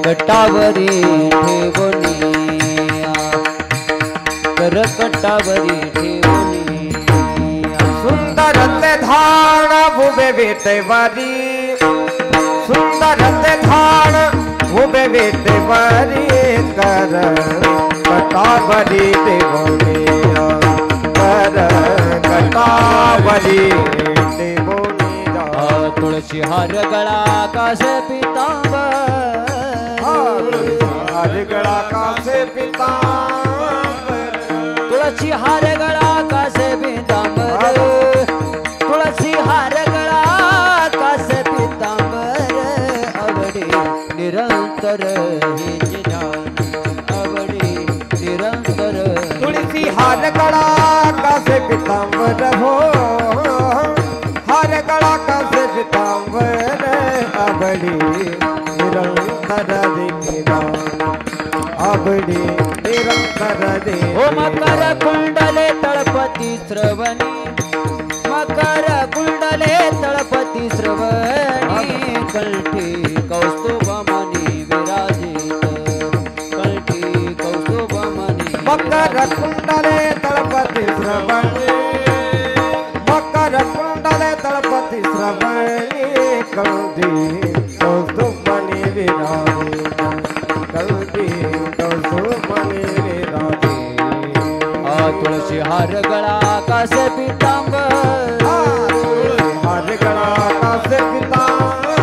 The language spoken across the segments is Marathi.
कटावरी ठेवणी करकटावरी ठेवणी सुंदर ते धाण उभे विटेवारी सुंदर ते धाण उभे विटेवारी कर कटावरी ठेवणी कर कटावरी ठेवणी तुळशी हार गळा कासे पितांबर हार गळा कासे पितांबर तुळशी हार गळा कासे पितांबर तुळशी हार गळा कासे पितांबर आवडी निरंतर हिचे ध्यान आवडी निरंतर तुळशी हार गळा कासे पितांबर हो हार गळा कासे पितांबर आवडी निरंतर दिला आवडी निरंतर दे ओ मकर कुंडले तळपती श्रवणी मकर कुंडले तळपती श्रवणी कंठी कौस्तुभमणी विराजित कंठी कौस्तुभमणी मकर कुंडले तळपती श्रवणी मकर कुंडले तळपती श्रवणी कंठी कौस्तुभमणी विराजित कंठी कौस्तुभमणी विराजित तुळशी हार गळा कासे पितांबर हार गळा कासे पितांबर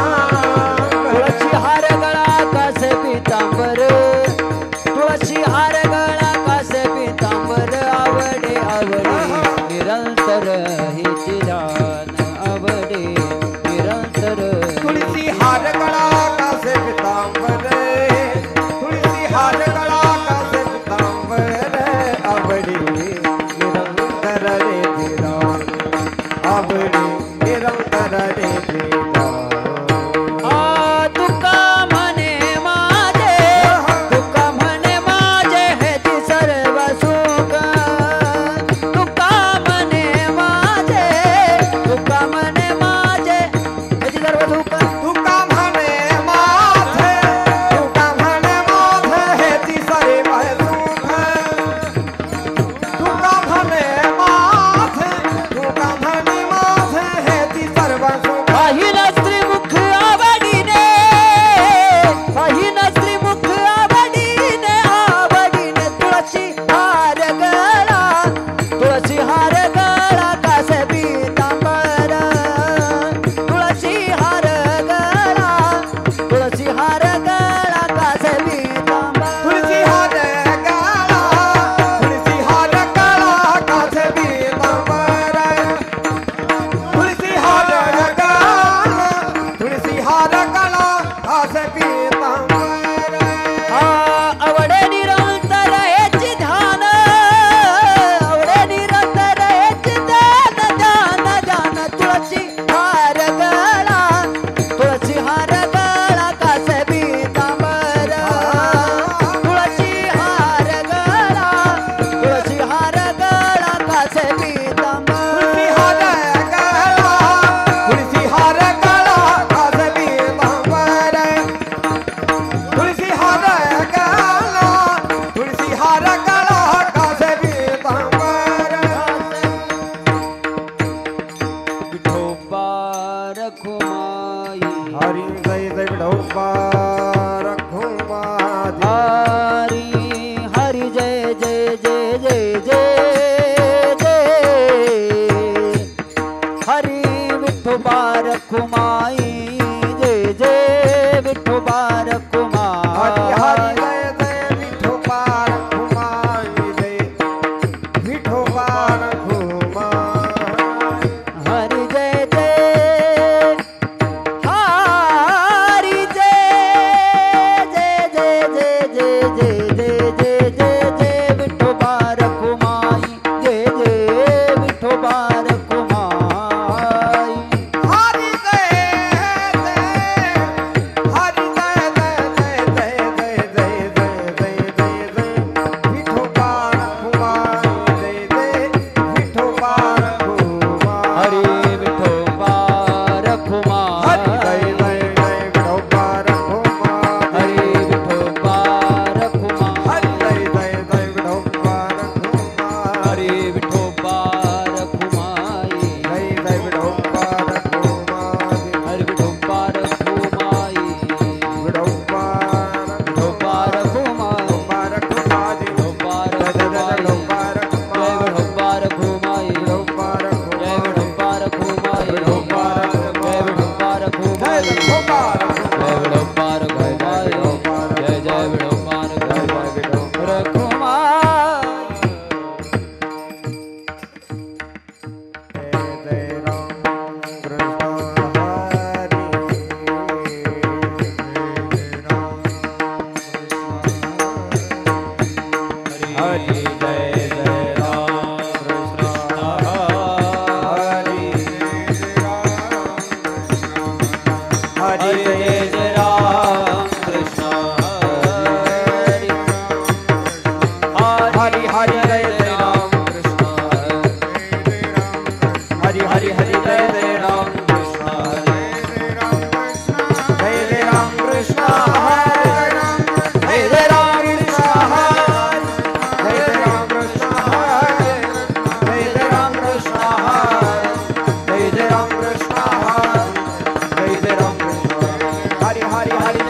तुळशी हार गळा कासे पितांबर तुळशी हार गळा कासे पितांबर आवडे आवडे निरंतर हिचे ध्यान आवडे निरंतर तुळशी हार गळा कासे पितांबर तुळशी हार गळा कासे पितांबर आवडी निरंतर रे दिला आवडी निरंतर रे दिला तुका म्हणे माझे हेची सर्व सुख तुका म्हणे माझे हेची सर्व सुख तुका म्हणे माझे हेची सर्व सुख तुका म्हणे माझे हेची सर्व सुख पाहिन स्त्रीमुख आवडीने पाहिन स्त्रीमुख आवडीने आवडीने तुळशी हार गळा कासे पितांबर तुळशी हार गळा कासे पितांबर तुळशी हार गळा कासे पितांबर तुळशी हार गळा कासे पितांबर आवडे निरंतर हेची ध्यान आवडे निरंतर हेची ध्यान ध्यान ध्यान तुळशी हार गळा कासे पितांबर तुळशी हार गळा कासे पितांबर तुळशी हार गळा कासे पितांबर तुळशी हार गळा कासे पितांबर विठोबा रखुमाई हरी जय जय विठोबा रखुमाई हरी हरी जय जय जय जय जय हरी विठोबा रखुमाई जय जय विठोबा हरी हरी रखुमाई जय जय विठोबा रखुमाई जय विठोबा रखुमाई हरी जय जय हरी जय जय जय जय जय जय जय जय जय जय विठोबा रखुमाई जय जय विठोबा रखुमाई हरी जय जय हरी जय जय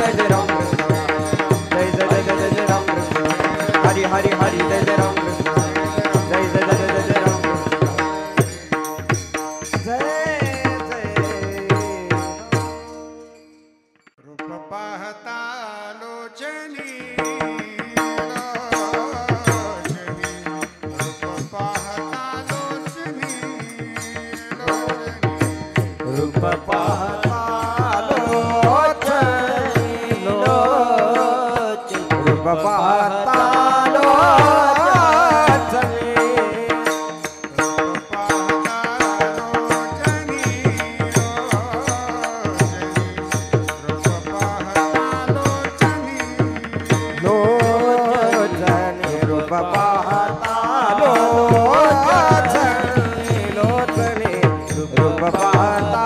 जय जय राम कृष्ण जय जय जय जय जय राम कृष्ण हरि हरि हरि जय जय राम कृष्ण जय जय जय जय जय राम कृष्ण जय जय रूप पाहता लोचनी रूप पाहता लोचनी रूप पाहता लोचनी लोचनी रूप पाहता लोचनी लोचनी रूप पाहता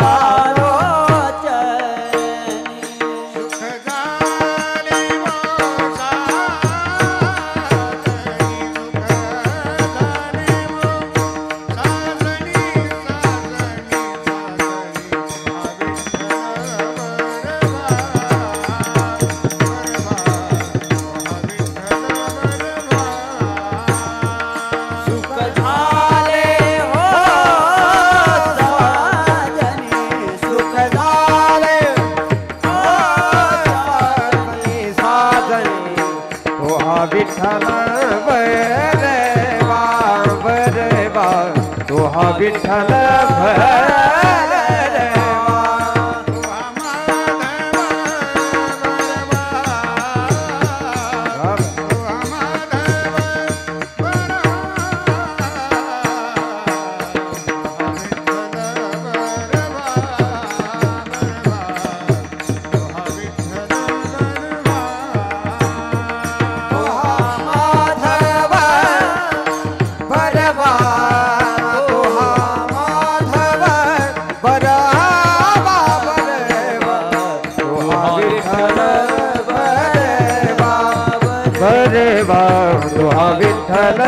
विठ्ठल भैरवा भैरवा तोहा विठ्ठल भैरवा तोहा विठ्ठल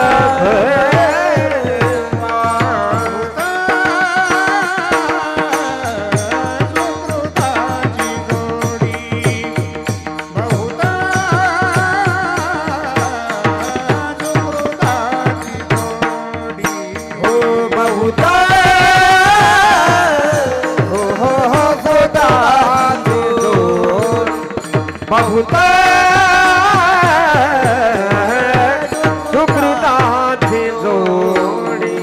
बहुत सुकृताची जोडी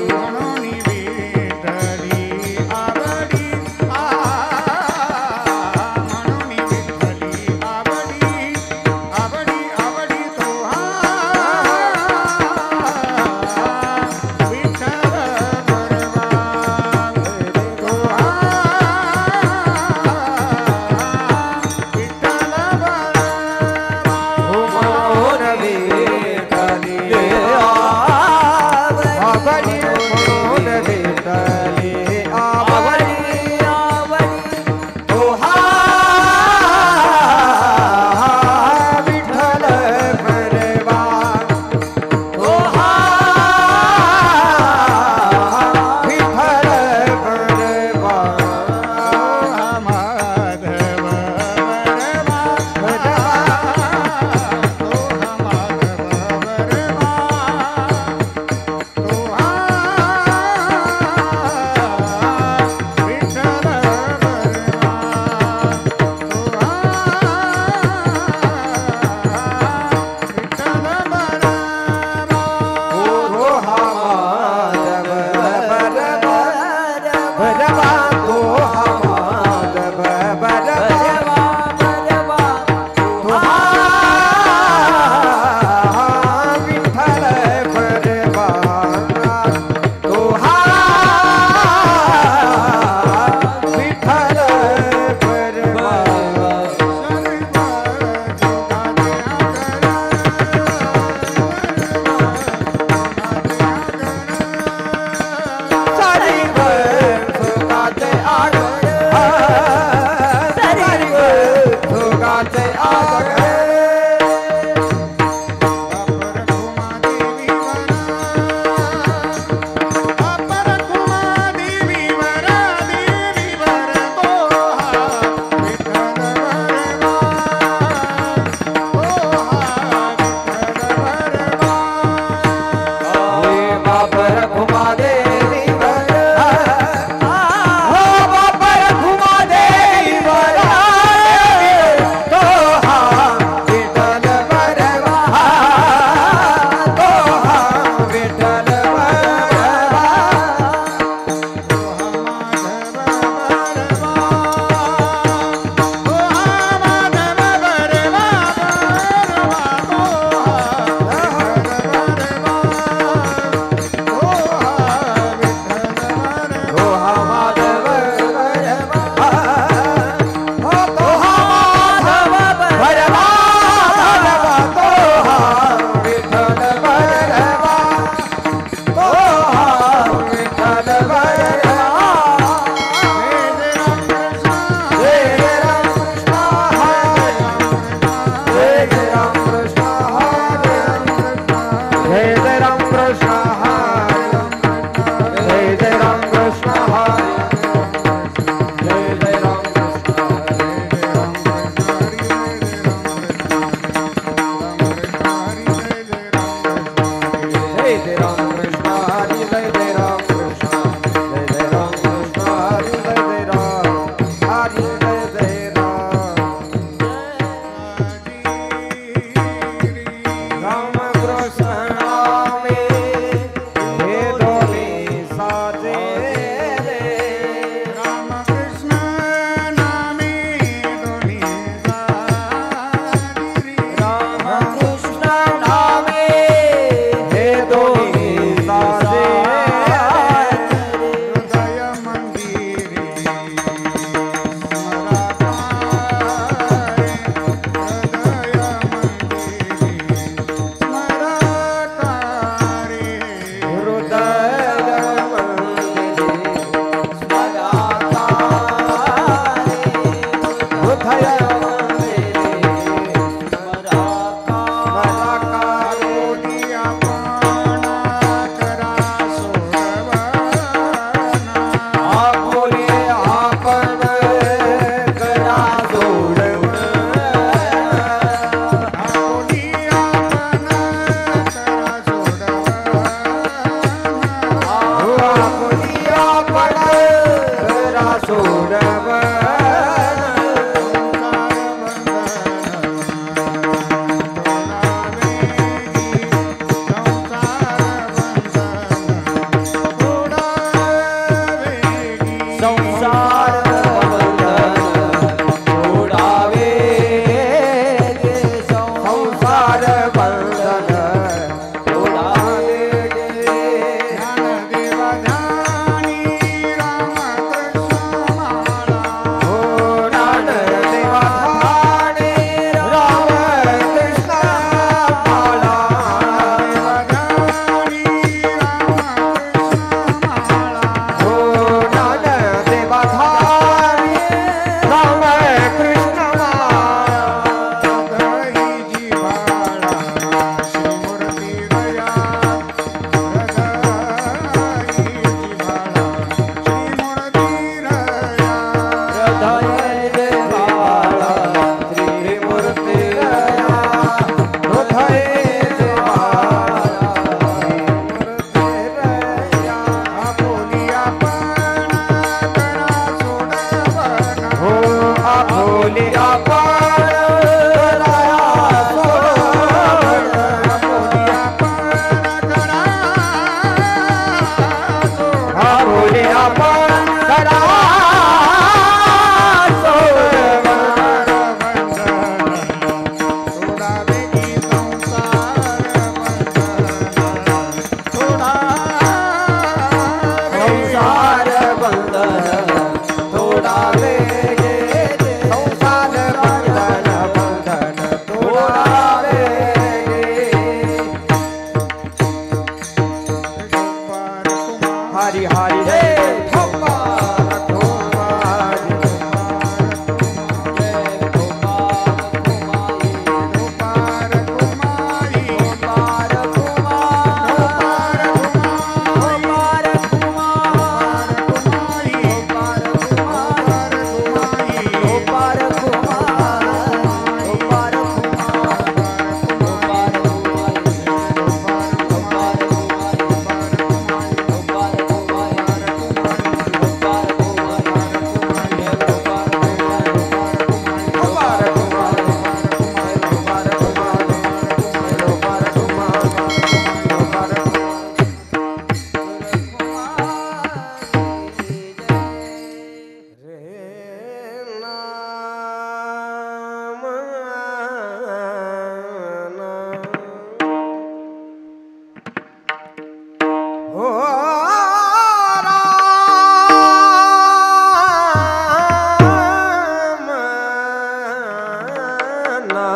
ना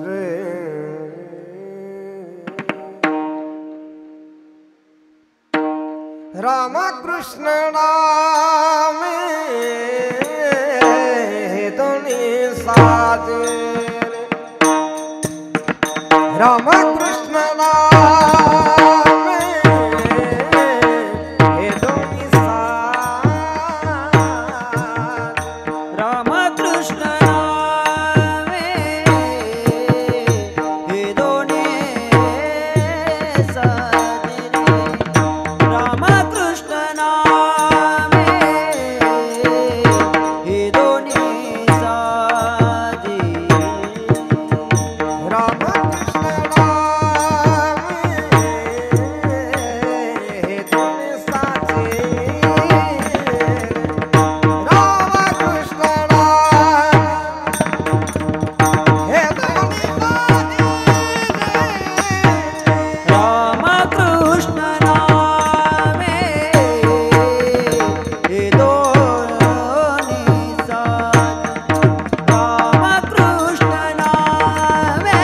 रे राम कृष्ण नाम दोनी साजे राम कृष्ण नाम दोनी साजे राम कृष्ण नामे हे दोन्ही साजे राम कृष्ण नामे हे दोन्ही साजे राम कृष्ण नाम हे दोनी साजे राम कृष्ण नाम हे दोनी साजे राम कृष्ण नामे हे दोन्ही साजे राम कृष्ण नामे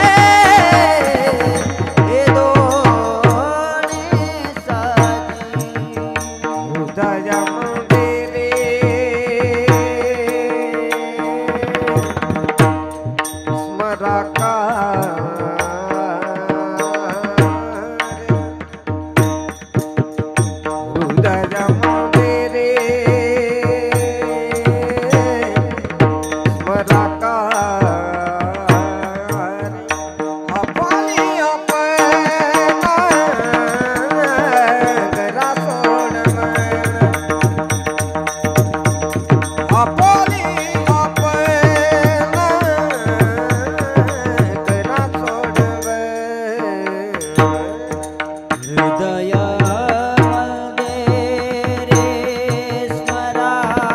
हे दोन्ही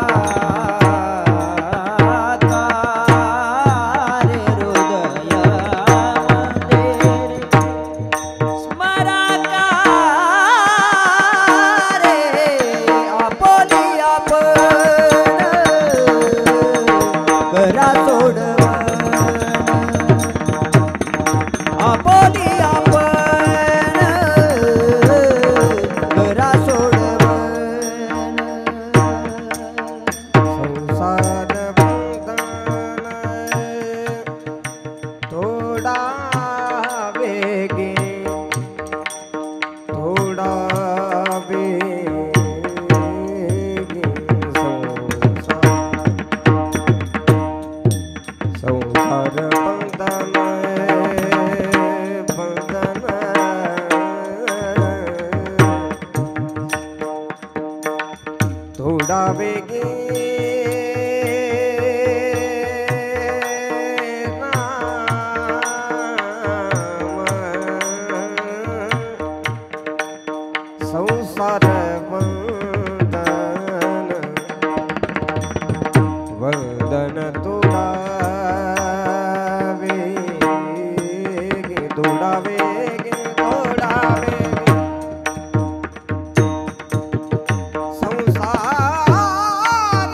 साजे संसार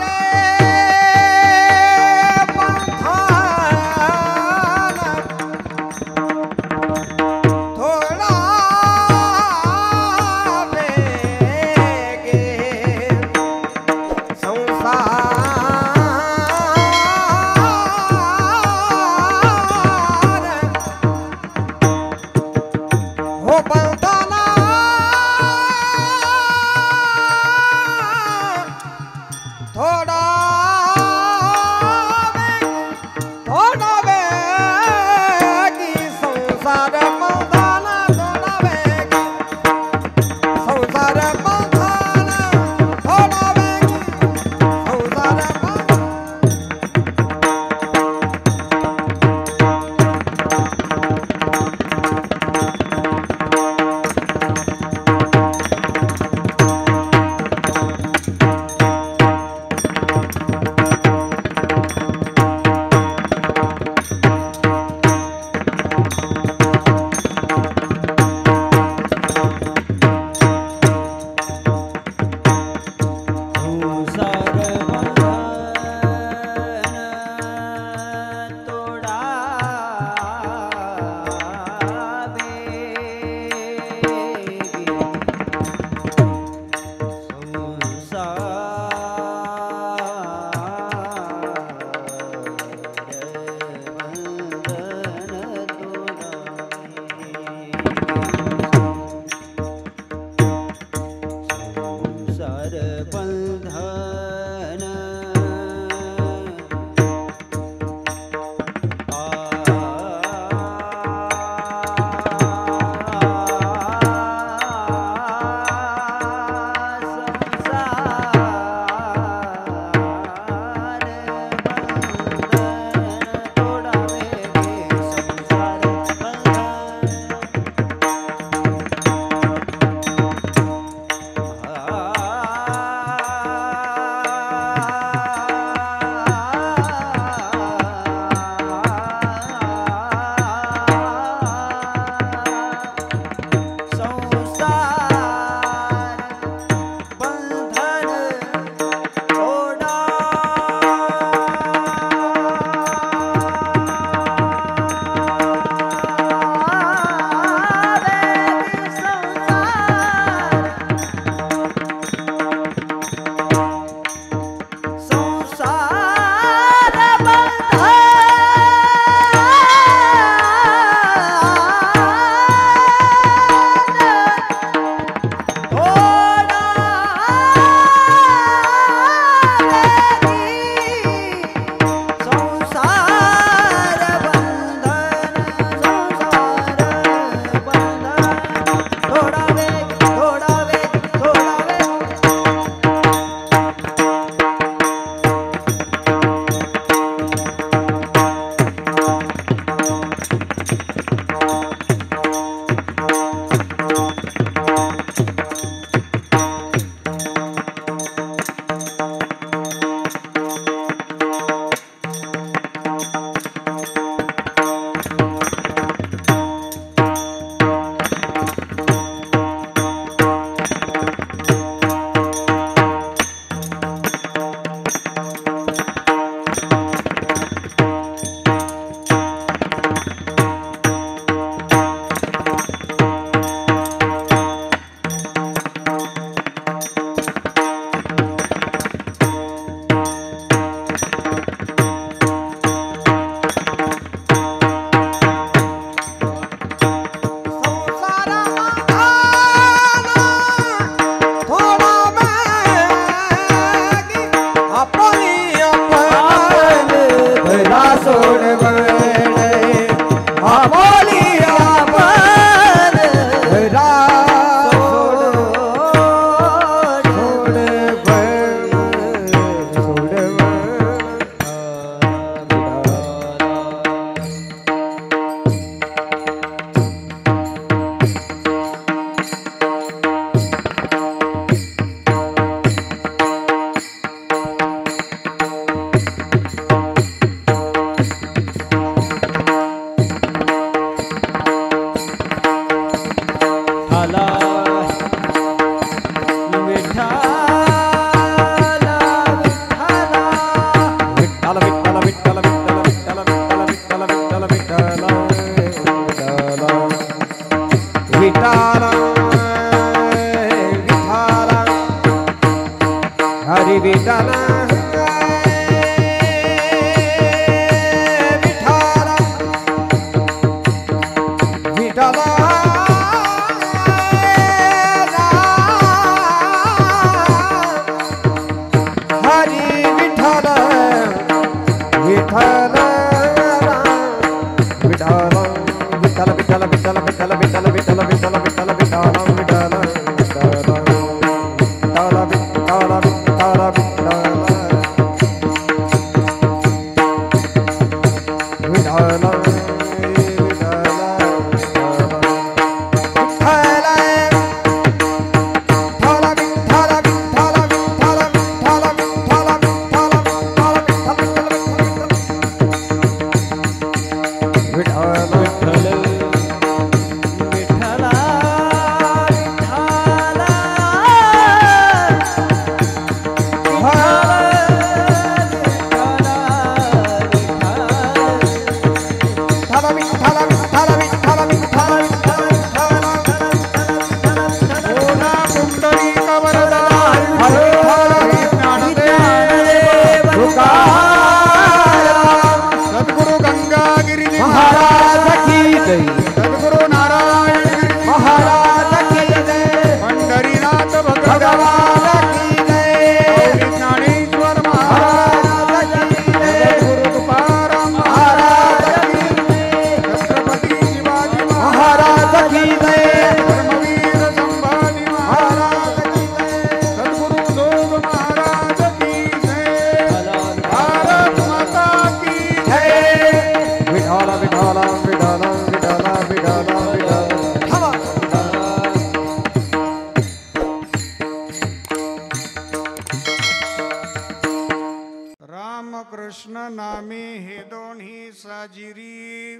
कृष्ण नामे हे दोन्ही साजिरी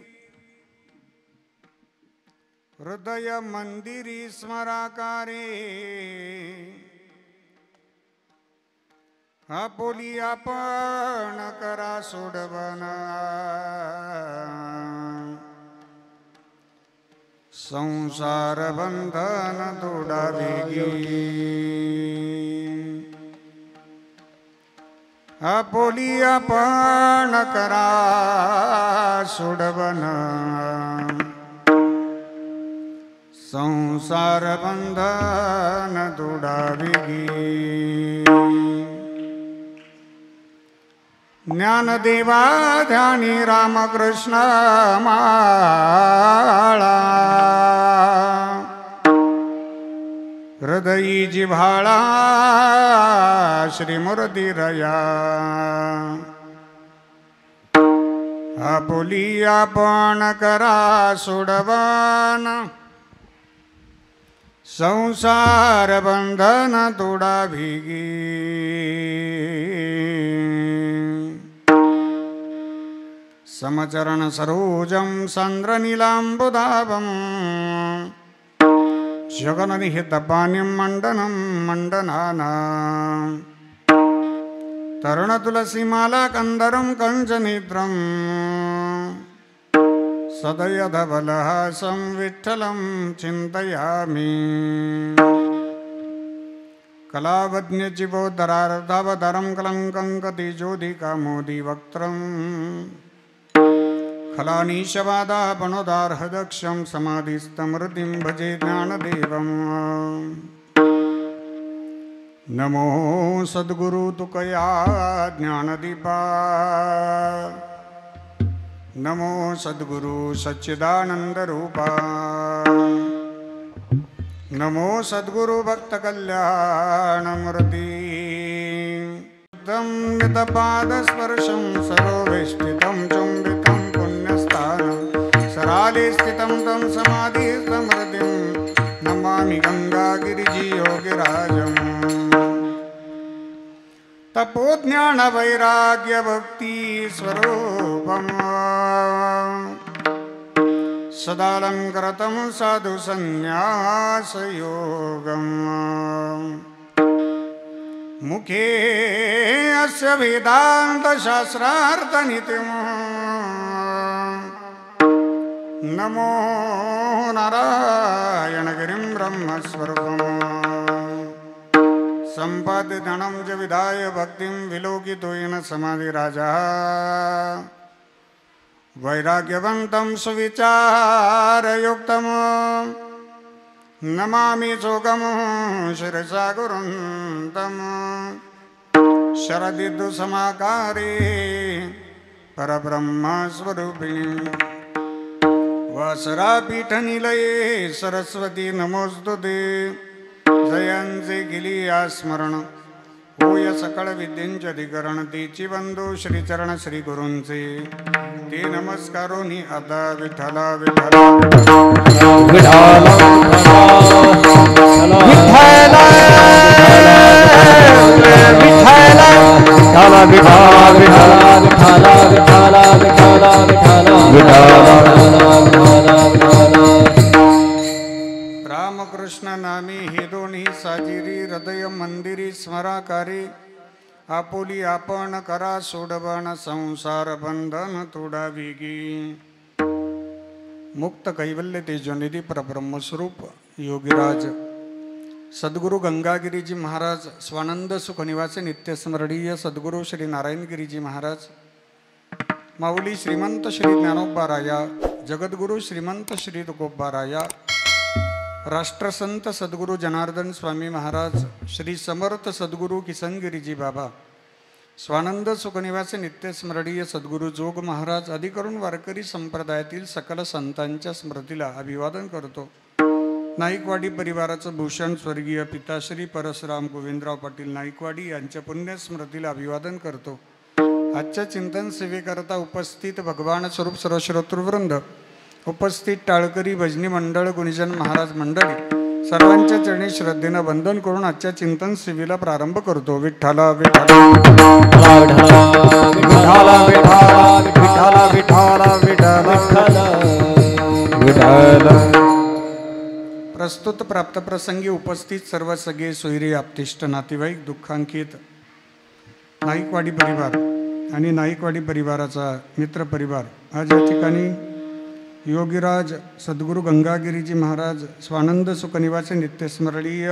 हृदय मंदिरी स्मराकारे आपुली आपण करा सोडवना संसार बंधन तोडावेगी आपुली आपण करा सोडवना संसार बंधन तोडावेगी ज्ञानदेवा ध्यानी रामकृष्ण माळा हृदयी जिव्हाळा श्रीमूर्तिरया आपुली आपण करा सोडवन संसार बंधन तोडावेगी समचरण सरोजं चन्द्रनीलाम्बुधावम् जगन्निहितपाणिं मण्डनं मण्डनाना तरुणतुलसीमालाकन्दरं कञ्चनेत्रं सदयधवलहासं विठ्ठलं चिन्तयामि कलावज्ञचिबोद्धरार्धावतारं कलङ्कं कतिज्योतिकामोदिवक्त्रम् खलानीशवादापणोदार्हदक्षं समाधिस्तमृतिं भजे ज्ञानदेवम् नमो सद्गुरु तुकया ज्ञानदीपा नमो सद्गुरु सच्चिदानन्दरूपा नमो सद्गुरु भक्तकल्याणमूर्ति पादस्पर्शं सरोवेष्टितं चुम्बितं पुण्यस्थानं सराले स्थितं तं समाधिसमृतिं नमामि गङ्गागिरिजियोगिराजम् तपोज्ञानवैराग्यभक्तिस्वरूपम् सदालङ्कृतं साधुसन्न्यासयोगम् मुखे अस्य वेदान्तशास्त्रार्थनित्यम् नमो नारायणगिरिं ब्रह्मस्वरूपम् सम्पाद्यधनं च विधाय भक्तिं विलोकितो येन समाधिराजा वैराग्यवन्तं सुविचारयुक्तम् नमामि चोगं शिरसा गुरुं तं शरदिदुसमाकारे परब्रह्मस्वरूपिणीं वासरापीठनिलये सरस्वती नमोस्तुते जयांचे गिलिया स्मरण होय सकळ विद्येंचे अधिकरण तेची बंधू श्रीचरण श्री गुरूंचे ते नमस्कारोनी आता विठ्ठला विठ्ठला रामकृष्ण नामी हे दोन्ही साजिरी हृदय मंदिरी स्मराकारी आपुली आपण करा सोडवण संसार बंधन तोडावी गी. मुक्त कैवल्य तेजोनिधी परब्रह्म स्वरूप योगीराज सद्गुरु गंगागिरीजी महाराज स्वानंद सुखनिवासी नित्यस्मरणीय सद्गुरु श्री नारायणगिरीजी महाराज माऊली श्रीमंत श्री ज्ञानोबाराया जगद्गुरु श्रीमंत श्री तुकोबाराया राष्ट्रसंत सद्गुरु जनार्दन स्वामी महाराज श्री समर्थ सद्गुरु किसनगिरीजी बाबा स्वानंद सुखनिवासी नित्यस्मरणीय सद्गुरु जोग महाराज अधिकरून वारकरी संप्रदायातील सकल संतांच्या स्मृतीला अभिवादन करतो. नाईकवाडी परिवाराचं भूषण स्वर्गीय पिताश्री परशुराम गोविंदराव पाटील नाईकवाडी यांच्या पुण्यस्मृतीला अभिवादन करतो. आजच्या चिंतन सेवेकरता उपस्थित भगवान स्वरूप सर्व श्रोतृवृंद, उपस्थित टाळकरी भजनी मंडळ, गुणीजन महाराज मंडळी सर्वांच्या चरणी श्रद्धेनं वंदन करून आजच्या चिंतन सेवेला प्रारंभ करतो. विठ्ठला विठ्ठला विठ्ठला विठ्ठला विठ्ठला विठ्ठला. प्रस्तुत प्राप्त प्रसंगी उपस्थित सर्व सगळे सोयरे आपतिष्ट नातेवाईक दुःखांकित नाईकवाडी परिवार आणि नाईकवाडी परिवाराचा मित्र परिवार आज या ठिकाणी योगीराज सद्गुरु गंगागिरीजी महाराज स्वानंद सुखनिवासी नित्यस्मरणीय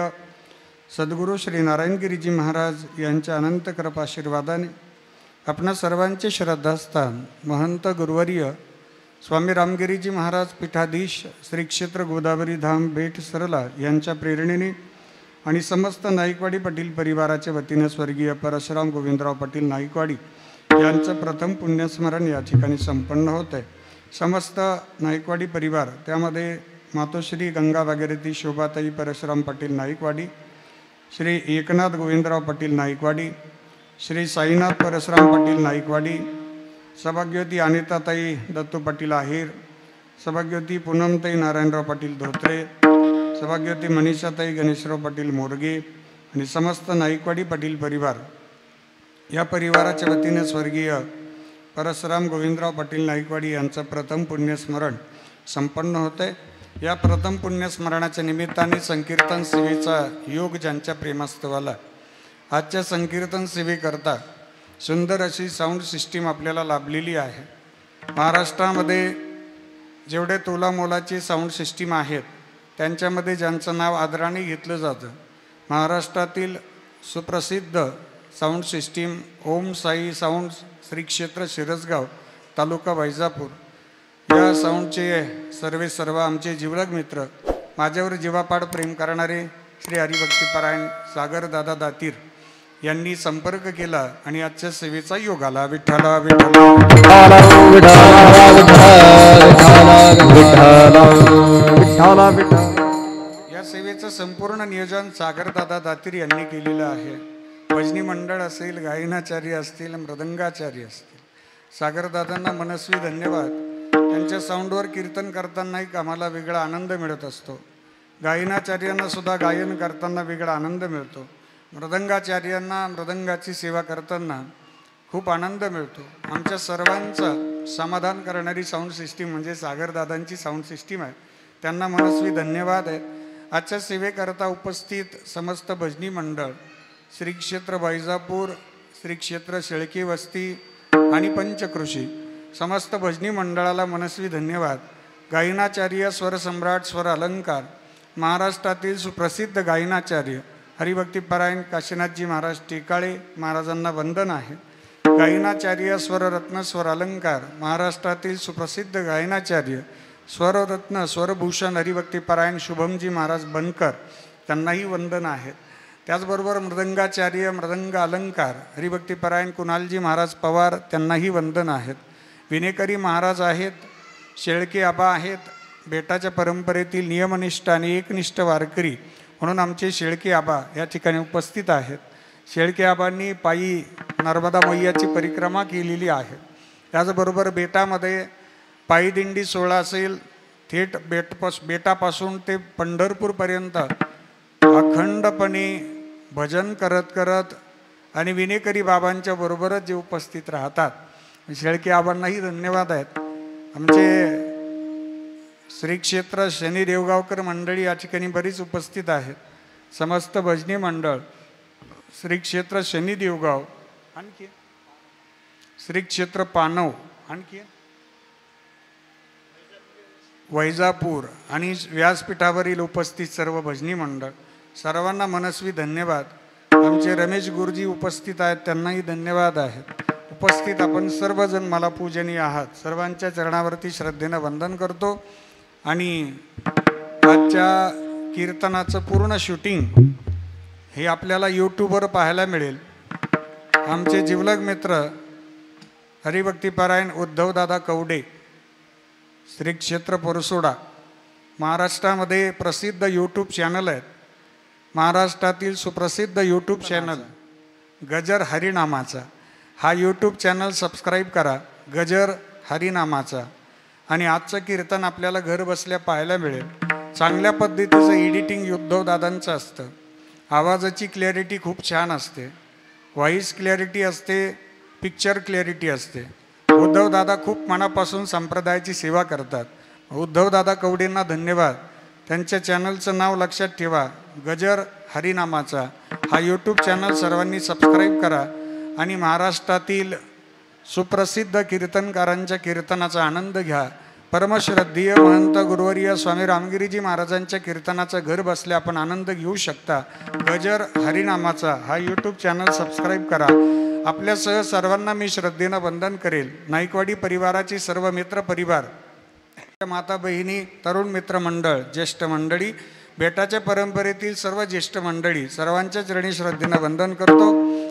सद्गुरु श्री नारायणगिरीजी महाराज यांच्या अनंत कृपाशीर्वादाने आपणा सर्वांचे श्रद्धास्थान महंत गुरुवर्य स्वामी रामगिरीजी महाराज पीठाधीश श्री क्षेत्र गोदावरी धाम बेट सरला यांच्या प्रेरणेने आणि समस्त नाईकवाडी पाटील परिवाराच्या वतीने स्वर्गीय परशुराम गोविंदराव पाटील नाईकवाडी यांचं प्रथम पुण्यस्मरण या ठिकाणी संपन्न होत आहे. समस्त नाईकवाडी परिवार त्यामध्ये मातोश्री गंगा भागीरथी शोभाताई परशुराम पाटील नाईकवाडी, श्री एकनाथ गोविंदराव पाटील नाईकवाडी, श्री साईनाथ परशुराम पाटील नाईकवाडी, सौभाग्यवती अनिताताई दत्तू पाटील आहेर, सौभाग्यवती पूनमताई नारायणराव पाटील धोत्रे, सौभाग्यवती मनीषाताई गणेशराव पाटील मोरगे आणि समस्त नाईकवाडी पाटील परिवार या परिवाराच्या वतीने स्वर्गीय परशुराम गोविंदराव पाटील नाईकवाडी यांचं प्रथम पुण्यस्मरण संपन्न होतं आहे. या प्रथम पुण्यस्मरणाच्या निमित्ताने संकीर्तन सेवेचा योग ज्यांच्या प्रेमास्तवाला आजच्या संकीर्तन सेवेकरता सुंदर अशी साऊंड सिस्टीम आपल्याला लाभलेली आहे. महाराष्ट्रामध्ये जेवढे तोलामोलाचे साऊंड सिस्टीम आहेत त्यांच्यामध्ये ज्यांचं नाव आदराने घेतलं जातं, महाराष्ट्रातील सुप्रसिद्ध साऊंड सिस्टीम ओम साई साऊंड श्री क्षेत्र शिरसगाव तालुका वैजापूर या साऊंडचे सर्व आमचे जिवलग मित्र, माझ्यावर जीवापाड प्रेम करणारे श्री हरिभक्तीपरायण सागरदादा दातीर यांनी संपर्क केला आणि आजच्या सेवेचा योग आला. विठ्ठला विठ्ठला. या सेवेचं संपूर्ण नियोजन सागरदादा दातीर यांनी केलेलं आहे. भजनी मंडळ असेल, गायनाचार्य असतील, मृदंगाचार्य असतील, सागरदादांना मनस्वी धन्यवाद. त्यांच्या साऊंडवर कीर्तन करताना एक आम्हाला वेगळा आनंद मिळत असतो. गायनाचार्यांना सुद्धा गायन करताना वेगळा आनंद मिळतो. मृदंगाचार्यांना मृदंगाची सेवा करताना खूप आनंद मिळतो. आमच्या सर्वांचा समाधान करणारी साऊंड सिस्टीम म्हणजे सागरदादांची साऊंड सिस्टीम आहे. त्यांना मनस्वी धन्यवाद आहेत. आजच्या सेवेकरता उपस्थित समस्त भजनी मंडळ, श्री क्षेत्र वैजापूर, श्री क्षेत्र शेळके वस्ती आणि पंचकृषी समस्त भजनी मंडळाला मनस्वी धन्यवाद. गायनाचार्य, स्वरसम्राट, स्वर अलंकार महाराष्ट्रातील सुप्रसिद्ध गायनाचार्य हरिभक्तीपरायण काशीनाथजी महाराज टेकाळे महाराजांना वंदन आहे. गायनाचार्य, स्वररत्न, स्वर अलंकार महाराष्ट्रातील सुप्रसिद्ध गायनाचार्य स्वररत्न, स्वरभूषण हरिभक्तीपरायण शुभमजी महाराज बनकर त्यांनाही वंदन आहेत. त्याचबरोबर मृदंगाचार्य, मृदंग अलंकार हरिभक्तीपरायण कुणालजी महाराज पवार त्यांनाही वंदन आहेत. विनेकरी महाराज आहेत, शेळके आबा आहेत. बेटाच्या परंपरेतील नियमनिष्ठ आणि एकनिष्ठ वारकरी म्हणून आमचे शेळके आबा या ठिकाणी उपस्थित आहेत. शेळके आबांनी पायी नर्मदा मैयाची परिक्रमा केलेली आहे त्याचबरोबर बेटामध्ये पायीदिंडी सोहळा असेल, थेट बेटापासून ते पंढरपूरपर्यंत अखंडपणे भजन करत करत आणि विनेकरी बाबांच्या बरोबरच जे उपस्थित राहतात, शेळके आबांनाही धन्यवाद आहेत. आमचे श्री क्षेत्र शनी देवगावकर मंडळी या ठिकाणी बरीच उपस्थित आहेत. समस्त भजनी मंडळ, श्री क्षेत्र शनी देवगाव, आणखी श्री क्षेत्र पानव, आणखी वैजापूर आणि व्यासपीठावरील उपस्थित सर्व भजनी मंडळ, सर्वांना मनस्वी धन्यवाद. आमचे रमेश गुरुजी उपस्थित आहेत, त्यांनाही धन्यवाद आहेत. उपस्थित आपण सर्वजण मला पूजनीय आहात. सर्वांच्या चरणावरती श्रद्धेनं वंदन करतो. आणि आजच्या कीर्तनाचं पूर्ण शूटिंग हे आपल्याला यूट्यूबवर पाहायला मिळेल. आमचे जिवलग मित्र हरिभक्तीपरायण उद्धवदादा कवडे, श्री क्षेत्र परसोडा, महाराष्ट्रामध्ये प्रसिद्ध यूट्यूब चॅनल आहेत. महाराष्ट्रातील सुप्रसिद्ध यूट्यूब चॅनल गजर हरिनामाचा, हा यूट्यूब चॅनल सबस्क्राईब करा, गजर हरिनामाचा. आणि आजचं कीर्तन आपल्याला घर बसल्या पाहायला मिळेल. चांगल्या पद्धतीचं एडिटिंग उद्धवदादांचं असतं. आवाजाची क्लॅरिटी खूप छान असते, व्हॉईस क्लॅरिटी असते, पिक्चर क्लॅरिटी असते. उद्धवदादा खूप मनापासून संप्रदायाची सेवा करतात. उद्धवदादा कवडेंना धन्यवाद. त्यांच्या चॅनलचं नाव लक्षात ठेवा, गजर हरिनामाचा. हा यूट्यूब चॅनल सर्वांनी सबस्क्राईब करा आणि महाराष्ट्रातील सुप्रसिद्ध कीर्तनकारांच्या कीर्तनाचा आनंद घ्या. परमश्रद्धेय महंत गुरुवर्य स्वामी रामगिरीजी महाराजांच्या कीर्तनाचा घर बसल्या आपण आनंद घेऊ शकता. गजर हरिनामाचा हा यूट्यूब चॅनल सबस्क्राईब करा. आपल्यासह सर्वांना मी श्रद्धेनं वंदन करेल. नाईकवाडी परिवाराची सर्व मित्र परिवार, माता बहिणी, तरुण मित्र मंडळ, ज्येष्ठ मंडळी, बेटाच्या परंपरेतील सर्व ज्येष्ठ मंडळी, सर्वांच्या चरणी श्रद्धेनं वंदन करतो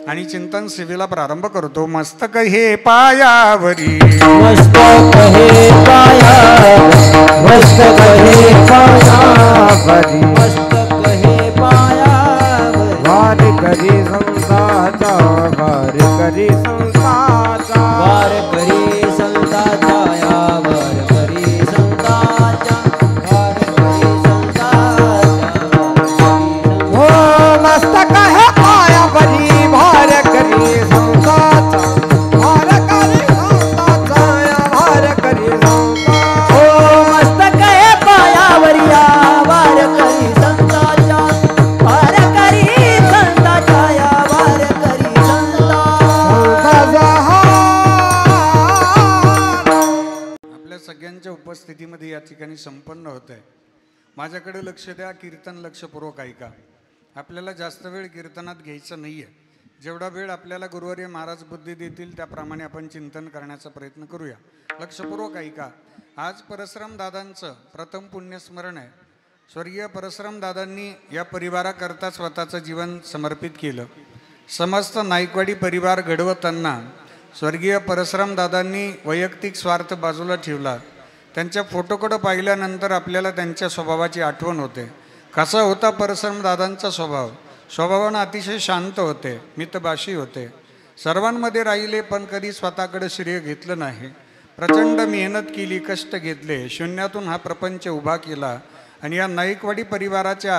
आणि चिंतन सेवेला प्रारंभ करतो. मस्तक हे पायावरी, मस्तक हे पायावरी, मस्तक हे पायावरी, मस्तक हे पायावरी, वार करी संताचा, वार करी संताचा, वार करी संताचा, वार करी संताचा, वार करी संताचा. हो मस्तक हे पायावरी, वार करी संताचा, वार करी संताचा, वार करी संताचा. हो मस्तक हे पायावरी, वार करी संताचा, वार करी संताचा, वार करी संताचा. आपल्या सगळ्यांच्या उपस्थितीमध्ये या ठिकाणी संपन्न होत आहे. माझ्याकडे लक्ष द्या, कीर्तन लक्षपूर्वक ऐका. आपल्याला जास्त वेळ कीर्तनात घ्यायचं नाही आहे. जेवढा वेळ आपल्याला गुरुवर्य महाराज बुद्धी देतील त्याप्रमाणे आपण चिंतन करण्याचा प्रयत्न करूया. लक्षपूर्वक ऐका. आज परशुराम दादांचं प्रथम पुण्यस्मरण आहे. स्वर्गीय परशुराम दादांनी या परिवाराकरता स्वतःचं जीवन समर्पित केलं. समस्त नाईकवाडी परिवार घडवताना स्वर्गीय परशुराम दादांनी वैयक्तिक स्वार्थ बाजूला ठेवला. त्यांच्या फोटोकडं पाहिल्यानंतर आपल्याला त्यांच्या स्वभावाची आठवण होते. कसा होता परशुराम दादांचा स्वभाव? स्वभावानं अतिशय शांत होते, मितभाषी होते, सर्वांमध्ये राहिले, पण कधी स्वतःकडे श्रेय घेतलं नाही. प्रचंड मेहनत केली, कष्ट घेतले, शून्यातून हा प्रपंच उभा केला. आणि या नाईकवाडी परिवाराच्या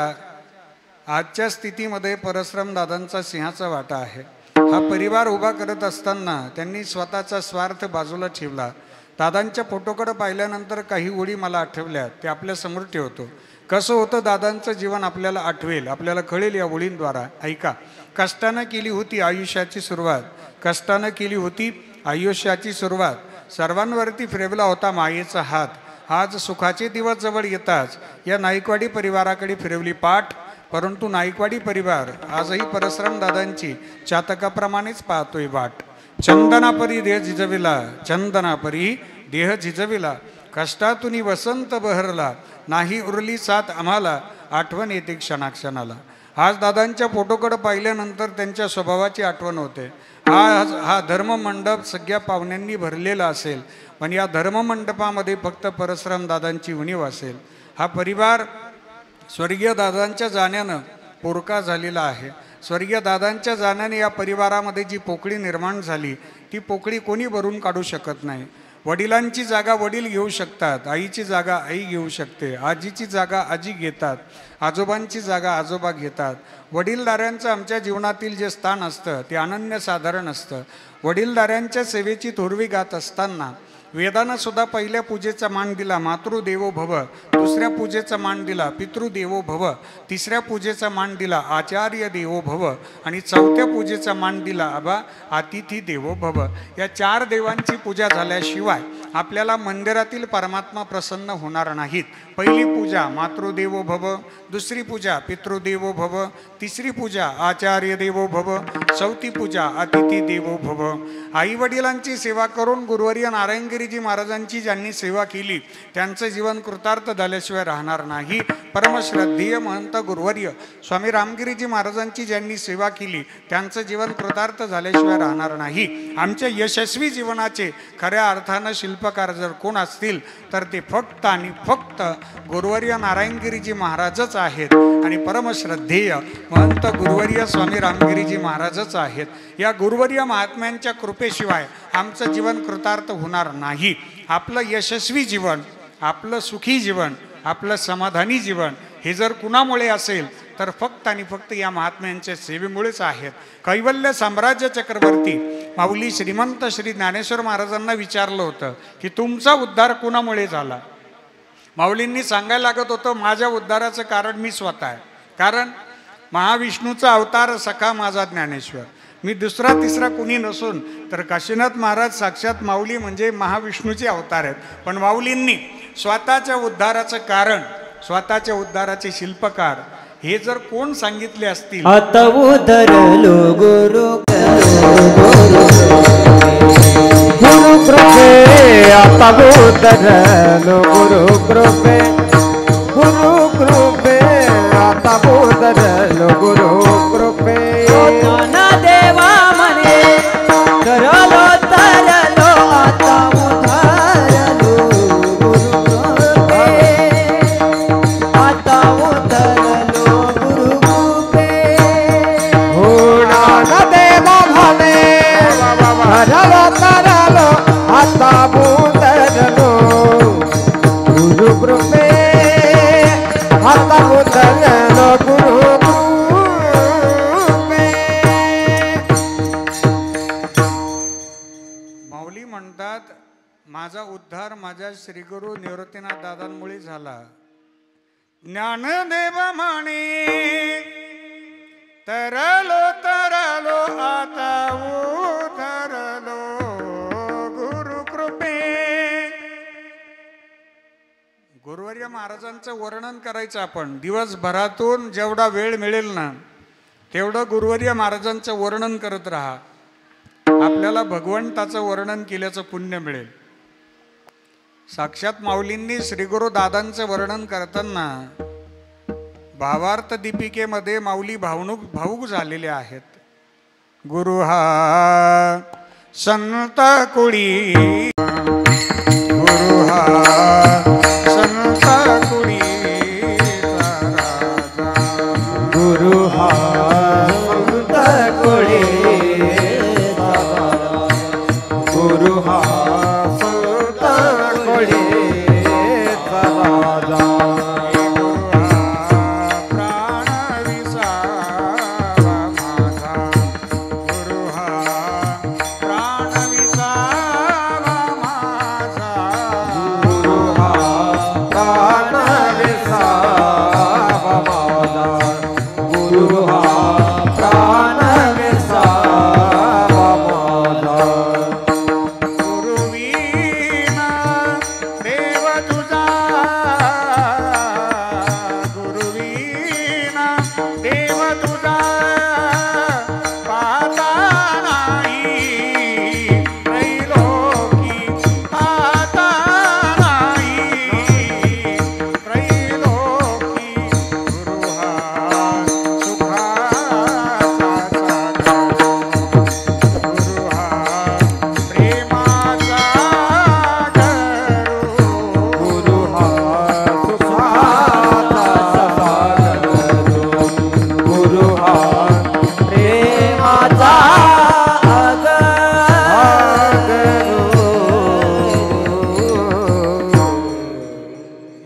आजच्या स्थितीमध्ये परशुराम दादांचा सिंहाचा वाटा आहे. हा परिवार उभा करत असताना त्यांनी स्वतःचा स्वार्थ बाजूला ठेवला. दादांच्या फोटोकडे पाहिल्यानंतर काही ओळी मला आठवल्या, ते आपल्यासमोर ठेवतो. कसं होतं दादांचं जीवन आपल्याला आठवेल, आपल्याला कळेल या ओळींद्वारा. ऐका. कष्टानं केली होती आयुष्याची सुरुवात, कष्टानं केली होती आयुष्याची सुरुवात, सर्वांवरती फिरवला होता मायेचा हात. आज सुखाचे दिवस जवळ येताच या नाईकवाडी परिवाराकडे फिरवली पाठ. परंतु नाईकवाडी परिवार आजही परशुराम दादांची चातकाप्रमाणेच पाहतोय वाट. चंदनापरी देह झिजविला, चंदनापरी देह झिजविला, कष्टातून वसंत बहरला, नाही उरली साथ आम्हाला, आठवण येते क्षणाक्षणाला. आज दादांच्या फोटोकडे पाहिल्यानंतर त्यांच्या स्वभावाची आठवण होते. हा धर्ममंडप सगळ्या पाहुण्यांनी भरलेला असेल, पण या धर्ममंडपामध्ये फक्त परशुराम दादांची उणीव असेल. हा परिवार स्वर्गीय दादांच्या जाण्यानं पोरका झालेला आहे. स्वर्गीय दादांच्या जाण्याने या परिवारामध्ये जी पोकळी निर्माण झाली ती पोकळी कोणी भरून काढू शकत नाही. वडिलांची जागा वडील घेऊ शकतात, आईची जागा आई घेऊ शकते, आजीची जागा आजी घेतात, आजोबांची जागा आजोबा घेतात. वडीलधाऱ्यांचं आमच्या जीवनातील जे स्थान असतं ते अनन्यसाधारण असतं. वडीलधाऱ्यांच्या सेवेची थोरवी गात असताना वेदानं सुद्धा पहिल्या पूजेचा मान दिला मातृदेवो भव, दुसऱ्या पूजेचा मान दिला पितृदेवो भव, तिसऱ्या पूजेचा मान दिला आचार्य देवो भव आणि चौथ्या पूजेचा मान दिला आबा अतिथी देवो भव. या 4 देवांची पूजा झाल्याशिवाय आपल्याला मंदिरातील परमात्मा प्रसन्न होणार नाहीत. पहिली पूजा मातृदेवो भव, दुसरी पूजा पितृदेवो भव, तिसरी पूजा आचार्य देवो भव, चौथी पूजा अतिथी देवो भव. आई वडिलांची सेवा करून गुरुवर्य नारायणगिरीजी महाराजांची ज्यांनी सेवा केली त्यांचं जीवन कृतार्थ झाल्याशिवाय राहणार नाही. परमश्रद्धेय महंत गुरुवर्य स्वामी रामगिरीजी महाराजांची ज्यांनी सेवा केली त्यांचं जीवन कृतार्थ झाल्याशिवाय राहणार नाही. आमच्या यशस्वी जीवनाचे खऱ्या अर्थानं शिल्पकार जर कोण असतील तर ते फक्त आणि फक्त गुरुवर्य नारायणगिरीजी महाराजच आहेत आणि परमश्रद्धेय महंत गुरुवर्य स्वामी रामगिरीजी महाराजच आहेत. या गुरुवर्य महात्म्यांच्या कृपेशिवाय आमचं जीवन कृतार्थ होणार नाही. आपलं यशस्वी जीवन, आपलं सुखी जीवन, आपलं समाधानी जीवन हे जर कुणामुळे असेल तर फक्त आणि फक्त या महात्म्यांच्या सेवेमुळेच आहेत. कैवल्य साम्राज्य चक्रवर्ती माऊली श्रीमंत श्री ज्ञानेश्वर महाराजांना विचारलं होतं की तुमचा उद्धार कुणामुळे झाला. माऊलींनी सांगायला लागत होतं माझ्या उद्धाराचं कारण मी स्वतः आहे. कारण महाविष्णूचा अवतार सखा माझा ज्ञानेश्वर, मी दुसरा तिसरा कुणी नसून तर काशीनाथ महाराज साक्षात माऊली म्हणजे महाविष्णूचे अवतार आहेत. पण माऊलींनी स्वतःच्या उद्धाराचं कारण, स्वतःच्या उद्धाराचे शिल्पकार हे जर कोण सांगितले असतील आता उधरलो गुरु गुरु कृपे, आता उधरलो गुरु कृपे, गुरु कृपे, आता उधरलो गुरु कृपे. देवा म्हणे तरलो तरलो आता उधरलो गुरु कृपे, आता उधरलो गुरु कृपे. देवा म्हणे तरलो तरलो आता उधरलो गुरु कृपे, आता उधरलो गुरु कृपे. माऊली म्हणतात माझा उद्धार माझ्या श्रीगुरु निवृत्तीनाथ दादांमुळे झाला. ज्ञानदेव म्हणे तरलो तरलो आता उधरलो गुरु कृपे. गुरुवर्य महाराजांचं वर्णन करायचं आपण दिवसभरातून जेवढा वेळ मिळेल ना तेवढं गुरुवर्य महाराजांचं वर्णन करत राहा. आपल्याला भगवंताचं वर्णन केल्याचं पुण्य मिळेल. साक्षात माऊलींनी श्रीगुरु दादांचं वर्णन करताना भावार्थ दीपिकेमध्ये माऊली भावुक झालेले आहेत. गुरु हा संत कुळी, गुरु हा संत कुळीचा राजा, गुरु हा संत कुळीचा राजा, गुरु हा संत कुळीचा राजा. प्राण विसावा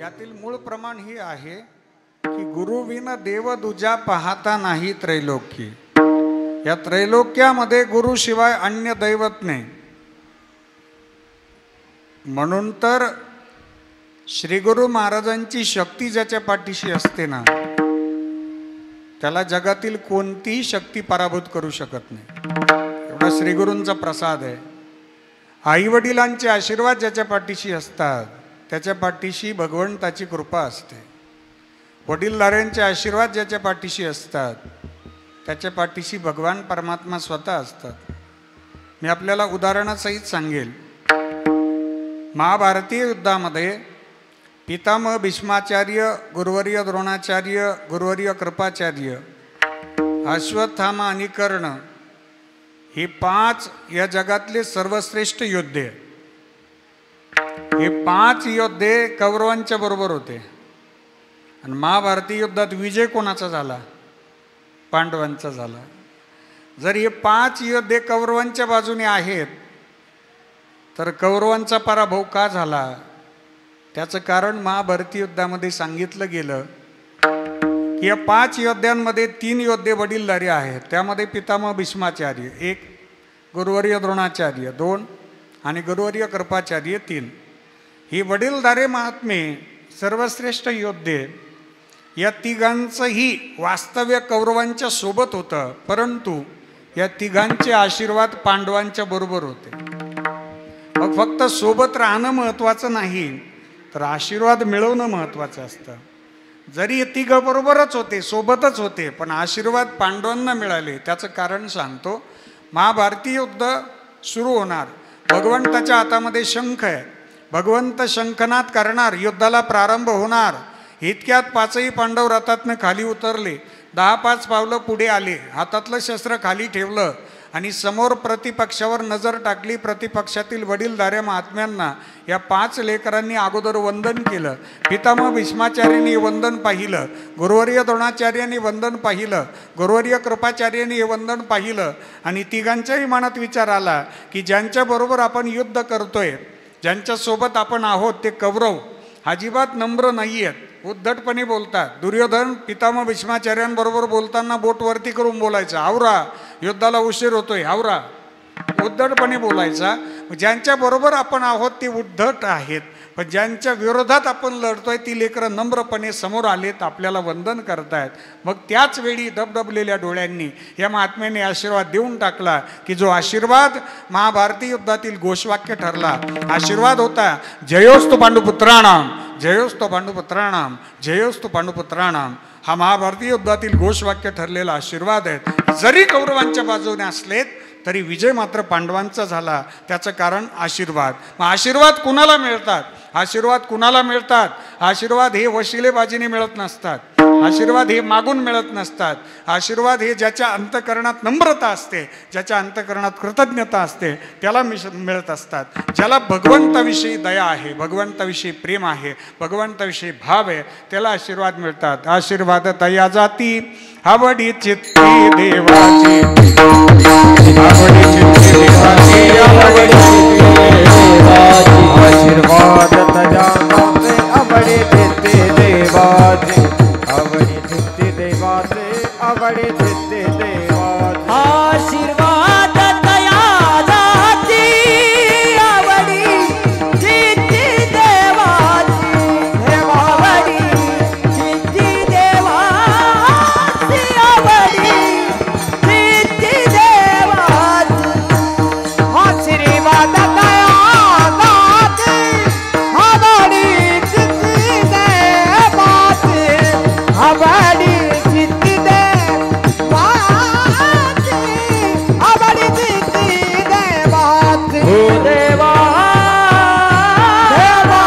यातील मूळ प्रमाण हे आहे की गुरुविन देव दुजा पाहता नाही त्रैलोक्य. या त्रैलोक्यामध्ये गुरुशिवाय अन्य दैवत नाही. म्हणून तर श्री गुरु महाराजांची शक्ती ज्याच्या पाठीशी असते ना, त्याला जगातील कोणतीही शक्ती पराभूत करू शकत नाही. एवढा श्री गुरूंचा प्रसाद आहे. आई वडिलांचे आशीर्वाद ज्याच्या पाठीशी असतात त्याच्या पाठीशी भगवंताची कृपा असते. वडीलधाऱ्यांचे आशीर्वाद ज्याच्या पाठीशी असतात त्याच्या पाठीशी भगवान परमात्मा स्वतः असतात. मी आपल्याला उदाहरणासहित सांगेल. महाभारतीय युद्धामध्ये पितामह भीष्माचार्य, गुरुवर्य द्रोणाचार्य, गुरुवर्य कृपाचार्य, अश्वत्थामा आणि कर्ण हे 5 या जगातले सर्वश्रेष्ठ योद्धे. हे 5 योद्धे कौरवांच्या बरोबर होते. आणि महाभारतीय युद्धात विजय कोणाचा झाला? पांडवांचा झाला. जर हे 5 योद्धे कौरवांच्या बाजूने आहेत तर कौरवांचा पराभव का झाला? त्याचं कारण महाभारतीय युद्धामध्ये सांगितलं गेलं की या 5 योद्ध्यांमध्ये 3 योद्धे वडीलधारी आहेत. त्यामध्ये पितामह भीष्माचार्य 1, गुरुवर्य द्रोणाचार्य 2 आणि गुरुवर्य कृपाचार्य 3. ही वडीलधारे महात्मे सर्वश्रेष्ठ योद्धे या तिघांचंही वास्तव्य कौरवांच्या सोबत होतं, परंतु या तिघांचे आशीर्वाद पांडवांच्या बरोबर होते. मग फक्त सोबत राहणं महत्त्वाचं नाही तर आशीर्वाद मिळवणं महत्त्वाचं असतं. जरी तिघं बरोबरच होते, सोबतच होते, पण आशीर्वाद पांडवांना मिळाले. त्याचं कारण सांगतो. महाभारतीय युद्ध सुरू होणार. भगवंताच्या हातामध्ये शंख आहे. भगवंत शंखनाद करणार. युद्धाला प्रारंभ होणार. इतक्यात 5ही पांडव रथातनं खाली उतरले. 10-5 पावलं पुढे आले. हातातलं शस्त्र खाली ठेवलं आणि समोर प्रतिपक्षावर नजर टाकली. प्रतिपक्षातील वडीलधाऱ्या महात्म्यांना या 5 लेकरांनी अगोदर वंदन केलं. पितामह भीष्माचार्यांनी वंदन पाहिलं, गुरुवर्य द्रोणाचार्यांनी वंदन पाहिलं, गुरुवर्य कृपाचार्यांनी हे वंदन पाहिलं. आणि तिघांच्याही मनात विचार आला की ज्यांच्याबरोबर आपण युद्ध करतोय, ज्यांच्यासोबत आपण आहोत, ते कौरव अजिबात नम्र नाही आहेत, उद्धटपणे बोलतात. दुर्योधन पितामह भीष्माचार्यांबरोबर बोलताना बोट वरती करून बोलायचा, आवरा युद्धाला उशीर होतोय, आवरा, उद्धटपणे बोलायचा. ज्यांच्या बरोबर आपण आहोत ते उद्धट आहेत, पण ज्यांच्या विरोधात आपण लढतोय ती लेकरं नम्रपणे समोर आलेत, आपल्याला वंदन करतायत. मग त्याच वेळी दबदबलेल्या डोळ्यांनी या महात्म्याने आशीर्वाद देऊन टाकला की जो आशीर्वाद महाभारती युद्धातील घोषवाक्य ठरला. आशीर्वाद होता जयोस्तु पांडुपुत्राणाम, जयोस्तु पांडुपुत्राणाम, जयोस्तु पांडुपुत्राणाम. हा महाभारतीय युद्धातील घोषवाक्य ठरलेला आशीर्वाद आहे. जरी कौरवांच्या बाजूने असलेत तरी विजय मात्र पांडवांचा झाला. त्याचं कारण आशीर्वाद. मग आशीर्वाद कुणाला मिळतात? आशीर्वाद कुणाला मिळतात? आशीर्वाद हे वशिलेबाजीने मिळत नसतात. आशीर्वाद हे मागून मिळत नसतात. आशीर्वाद हे ज्याच्या अंतकरणात नम्रता असते, ज्याच्या अंतकरणात कृतज्ञता असते, त्याला मिळत असतात. ज्याला भगवंताविषयी दया आहे, भगवंताविषयी प्रेम आहे, भगवंताविषयी भाव आहे, त्याला आशीर्वाद मिळतात. आशीर्वाद दया जाती आवडी चित्ती देवाची, आवडी चित्ती देवाची, आवडी चित्ती देवाची. आशीर्वाद तया जाते आवडी चित्ती देवाची, आवडी चित्ती देवाचे, आवडी चित्ती देवाचे. आशीर्वाद दया जाती आवडी चित्ती देवाची, आवडी चित्ती देवाची, आवडी चित्ती देवाची. आशीर्वाद दया जाती आवडी चित्ती देवाची, आवडी चित्ती देवाची, आवडी चित्ती देवाची. हो देवा देवा.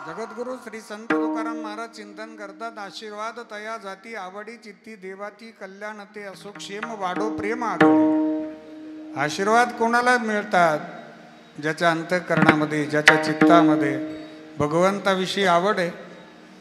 जगद्गुरु श्री संत तुकाराम महाराज चिंतन करतात. आशीर्वाद तया जाती आवडी चित्ती देवाची, कल्याण ते असो क्षेम वाढो प्रेम आगो. आशीर्वाद कोणाला मिळतात? ज्याच्या अंतःकरणामध्ये, ज्याच्या चित्तामध्ये भगवंताविषयी आवड आहे,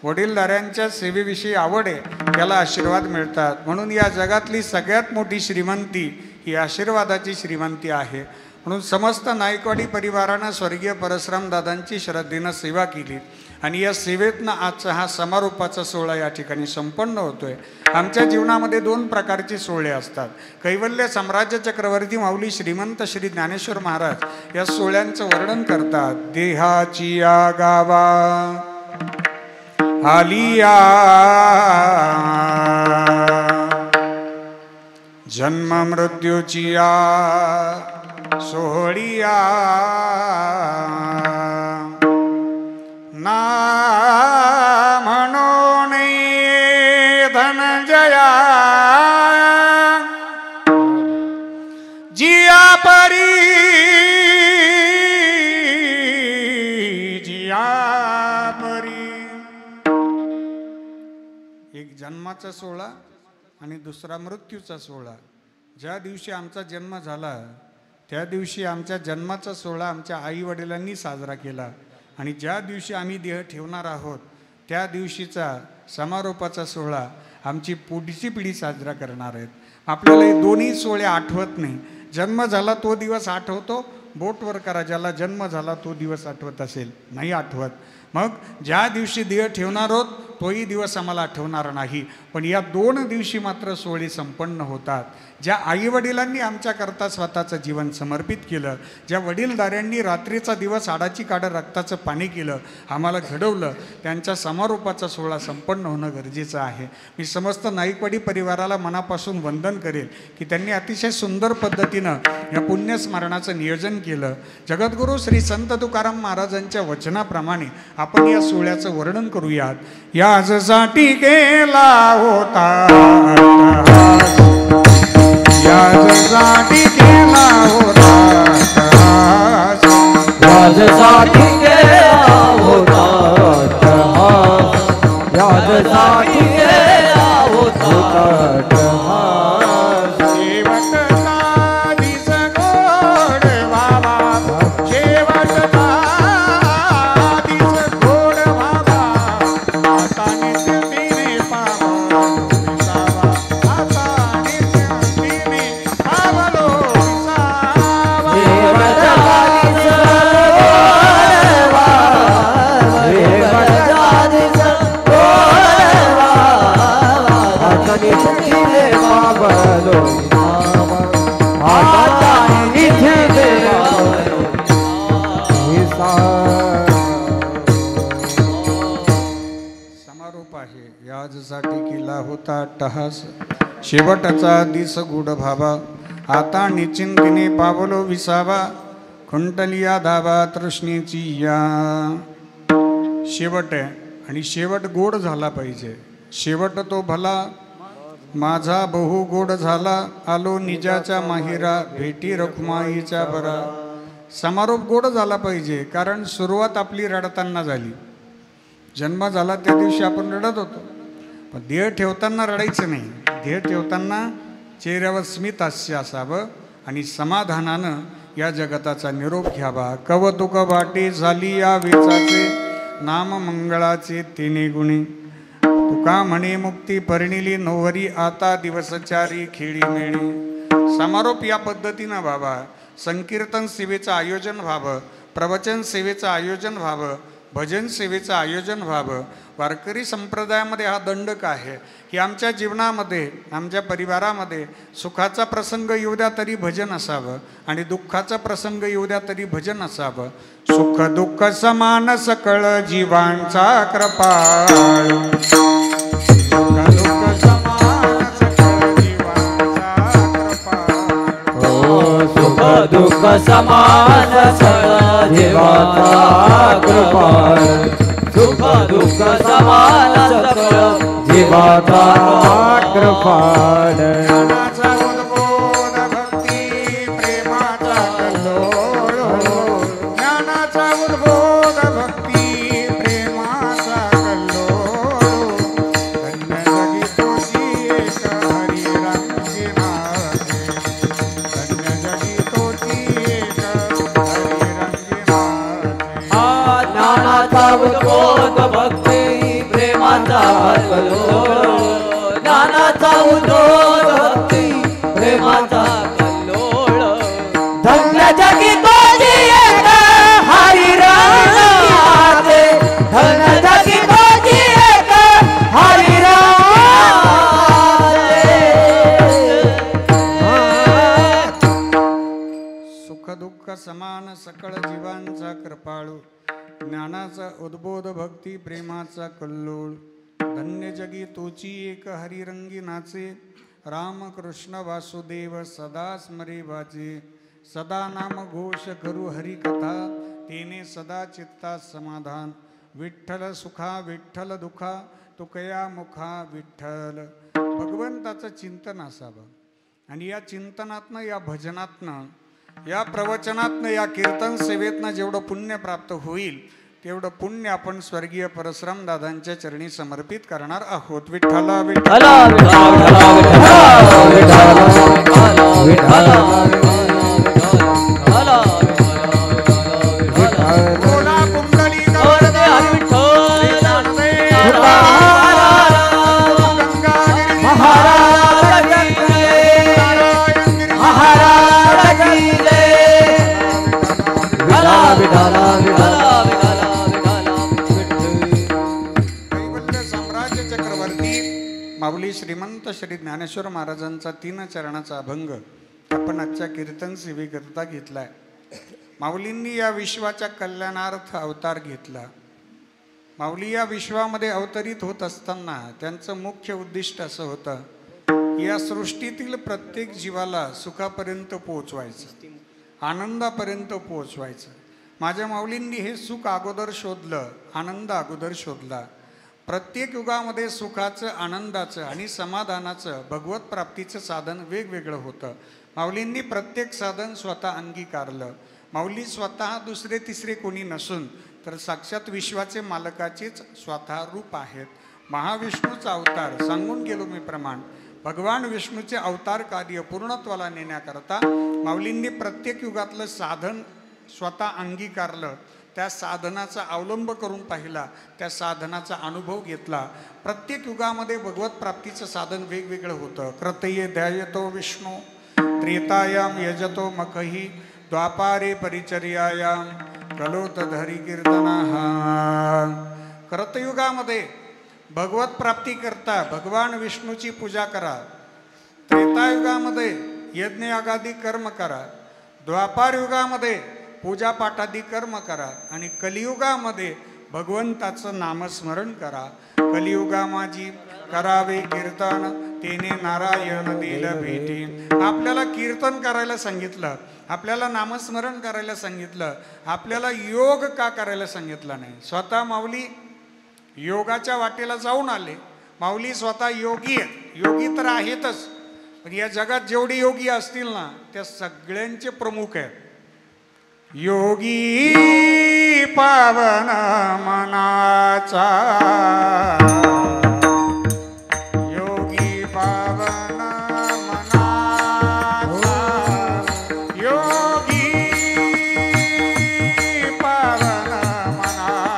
वडीलधाऱ्यांच्या सेवेविषयी आवड आहे, त्याला आशीर्वाद मिळतात. म्हणून या जगातली सगळ्यात मोठी श्रीमंती ही आशीर्वादाची श्रीमंती आहे. म्हणून समस्त नायकवाडी परिवारानं स्वर्गीय परशुराम दादांची श्रद्धेनं सेवा केली आणि या सेवेतनं आजचा हा समारोपाचा सोहळा या ठिकाणी संपन्न होतोय. आमच्या जीवनामध्ये 2 प्रकारचे सोहळे असतात. कैवल्य साम्राज्य चक्रवर्ती माऊली श्रीमंत श्री ज्ञानेश्वर महाराज या सोहळ्यांचं वर्णन करतात. देहाची या गावा आलिया जन्म मृत्यूची या सोहळिया ना म्हणून धनंजया जिया परी जिया परी. एक जन्माचा सोहळा आणि दुसरा मृत्यूचा सोहळा. ज्या दिवशी आमचा जन्म झाला त्या दिवशी आमच्या जन्माचा सोहळा आमच्या आई वडिलांनी साजरा केला आणि ज्या दिवशी आम्ही देह ठेवणार आहोत त्या दिवशीचा समारोपाचा सोहळा आमची पुढची पिढी साजरा करणार आहेत. आपल्याला हे दोन्ही सोहळे आठवत नाही. जन्म झाला तो दिवस आठवतो, बोटवर करा ज्याला जन्म झाला तो दिवस आठवत असेल, नाही आठवत. मग ज्या दिवशी देह ठेवणार आहोत तोही दिवस आम्हाला आठवणार नाही. पण या 2 दिवशी मात्र सोहळे संपन्न होतात. ज्या आईवडिलांनी आमच्याकरता स्वतःचं जीवन समर्पित केलं, ज्या वडीलधाऱ्यांनी रात्रीचा दिवस आडाची काढं रक्ताचं पाणी केलं, आम्हाला घडवलं, त्यांच्या समारोपाचा सोहळा संपन्न होणं गरजेचं आहे. मी समस्त नाईकवाडी परिवाराला मनापासून वंदन करेल की त्यांनी अतिशय सुंदर पद्धतीनं या पुण्यस्मरणाचं नियोजन केलं. जगद्गुरू श्री संत तुकाराम महाराजांच्या वचनाप्रमाणे आपण या सोहळ्याचं वर्णन करूयात. याजसाठी केला होता याजसाठी केला होता याजसाठी केला होता याजसाठी केला होता शेवटचा दिस गोड बाबा शेवटचा दिस गोड बाबा आता निस्तीने पावलो विसावा आता निस्तीने पावलो विसावा समारोप आहे. याजसाठी केला होता टहास शेवटचा दिस गुड भावा आता निश्चिंतीने पावलो विसावा खुंटलिया धावा तृष्णेची या. शेवट आहे आणि शेवट गोड झाला पाहिजे. शेवट तो भला माझा बहु गोड झाला आलो निजाच्या माहिरा भेटी रखुमाईच्या बरा. समारोप गोड झाला पाहिजे कारण सुरुवात आपली रडताना झाली. जन्म झाला त्या दिवशी आपण रडत होतो, पण देह ठेवताना रडायचं नाही. देह ठेवताना चेहऱ्यावर स्मित हास्य असावं आणि समाधानानं या जगताचा निरोप घ्यावा. कवतुक वाटे झाली या वेचाचे नाम मंगळाचे तिने गुणी तुका म्हणे मुक्ती परिणिली नोहरी आता दिवसचारी खेळी मेळी. समारोप या पद्धतीनं व्हावा. संकीर्तन सेवेचं आयोजन व्हावं, प्रवचन सेवेचं आयोजन व्हावं, भजन सेवेचं आयोजन व्हावं. वारकरी संप्रदायामध्ये हा दंडक आहे की आमच्या जीवनामध्ये आमच्या परिवारामध्ये सुखाचा प्रसंग येऊ द्या तरी भजन असावं आणि दुःखाचा प्रसंग येऊ द्या तरी भजन असावं. सुख दुःख समान सकळ जीवांचा कृपाळ सुख दुःख समान सकळ जीवांचा कृपाळ सुख दुःख समान सकळ जीवांचा कृपाळ सुख दुःख समान सकळ जीवाचा कृपाळ. ज्ञानाचा उद्बोध भक्ती प्रेमाचा कल्लोळ ज्ञानाचा उद्बोध भक्ती प्रेमाचा कल्लोळ धन्य जगी तोची एक हरिरंगिनाथे धन्य जगी तोची एक हरिरंगिनाथे. ज्ञानाचा उद्बोध भक्ती प्रेमाचा कल्लोळ ज्ञानाचा उद्बोध भक्ती प्रेमाचा कल्लोळ धन्य जगी सकळ जीवांचा कृपाळू ज्ञानाचा उद्बोध भक्ती प्रेमाचा कल्लोळ धन्य जगी तोची एक हरिरंगी नाचे राम कृष्ण वासुदेव सदा स्मरे वाचे सदा नाम घोष करू हरिकथा तेने सदा चित्ता समाधान विठ्ठल सुखा विठ्ठल दुखा तुकया मुखा विठ्ठल. भगवंताचं चिंतन असावं आणि या चिंतनातनं या भजनातनं या प्रवचनातनं या कीर्तन सेवेतनं जेवढं पुण्य प्राप्त होईल तेवढं पुण्य आपण स्वर्गीय परशुराम दादांच्या चरणी समर्पित करणार आहोत. विठ्ठला विठ्ठला माऊली श्रीमंत श्री ज्ञानेश्वर महाराजांचा 3 चरणाचा अभंग आपण आजच्या कीर्तन सेवेकरता घेतलाय. माऊलींनी या विश्वाच्या कल्याणार्थ अवतार घेतला. माऊली या विश्वामध्ये अवतरित होत असताना त्यांचं मुख्य उद्दिष्ट असं होतं या सृष्टीतील प्रत्येक जीवाला सुखापर्यंत पोहोचवायचं, आनंदापर्यंत पोहोचवायचं. माझ्या माऊलींनी हे सुख अगोदर शोधलं, आनंद अगोदर शोधला. प्रत्येक युगामध्ये सुखाचं, आनंदाचं आणि समाधानाचं, भगवत प्राप्तीचं साधन वेगवेगळं होतं. माऊलींनी प्रत्येक साधन स्वतः अंगीकारलं. माऊली स्वतः दुसरे तिसरे कोणी नसून तर साक्षात विश्वाचे मालकाचेच स्वतः रूप आहेत. महाविष्णूचा अवतार सांगून गेलो मी प्रमाण. भगवान विष्णूचे अवतार कार्य पूर्णत्वाला नेण्याकरता माऊलींनी प्रत्येक युगातलं साधन स्वतः अंगीकारलं, त्या साधनाचा अवलंब करून पाहिला, त्या साधनाचा अनुभव घेतला. प्रत्येक युगामध्ये भगवत प्राप्तीचं साधन वेगवेगळं होतं. क्रतये ध्यायतो विष्णू त्रेतायाम यजतो मखही द्वापारे परिचर्यायाम कलोत धरी कीर्तनाः. क्रतयुगामध्ये भगवत प्राप्ती करता भगवान विष्णूची पूजा करा. त्रेतायुगामध्ये यज्ञ यागादी कर्म करा. द्वापार युगामध्ये पूजा पाठादी कर्म करा आणि कलियुगामध्ये भगवंताचं नामस्मरण करा. कलियुगा माझी करावे कीर्तन तेने नारायण दिलं भेटी. आपल्याला कीर्तन करायला सांगितलं, आपल्याला नामस्मरण करायला सांगितलं, आपल्याला योग का करायला सांगितलं नाही. स्वतः माऊली योगाच्या वाटेला जाऊन आले. माऊली स्वतः योगी आहेत, योगी तर आहेतच, पण या जगात जेवढे योगी असतील ना त्या सगळ्यांचे प्रमुख आहेत. योगी पावन मनाचा, योगी पावन मनाचा, योगी पावन मनाचा,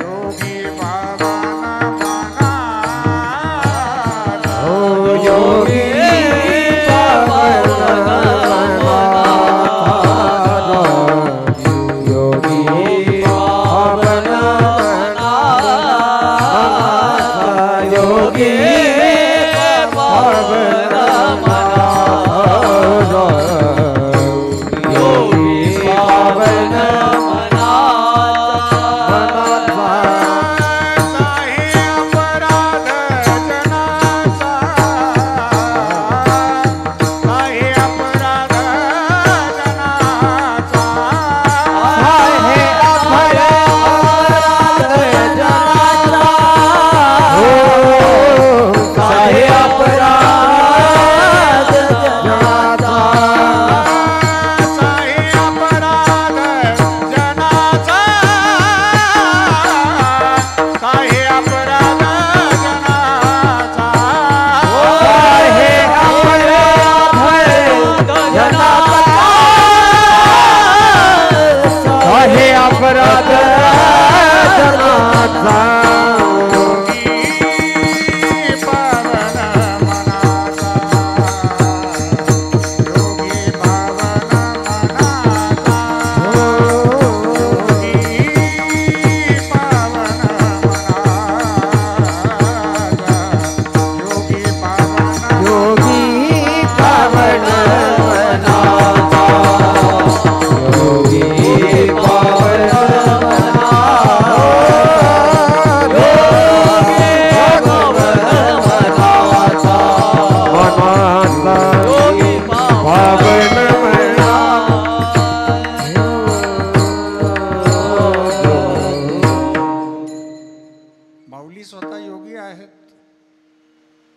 योगी पावन मनाचा, योगी पावन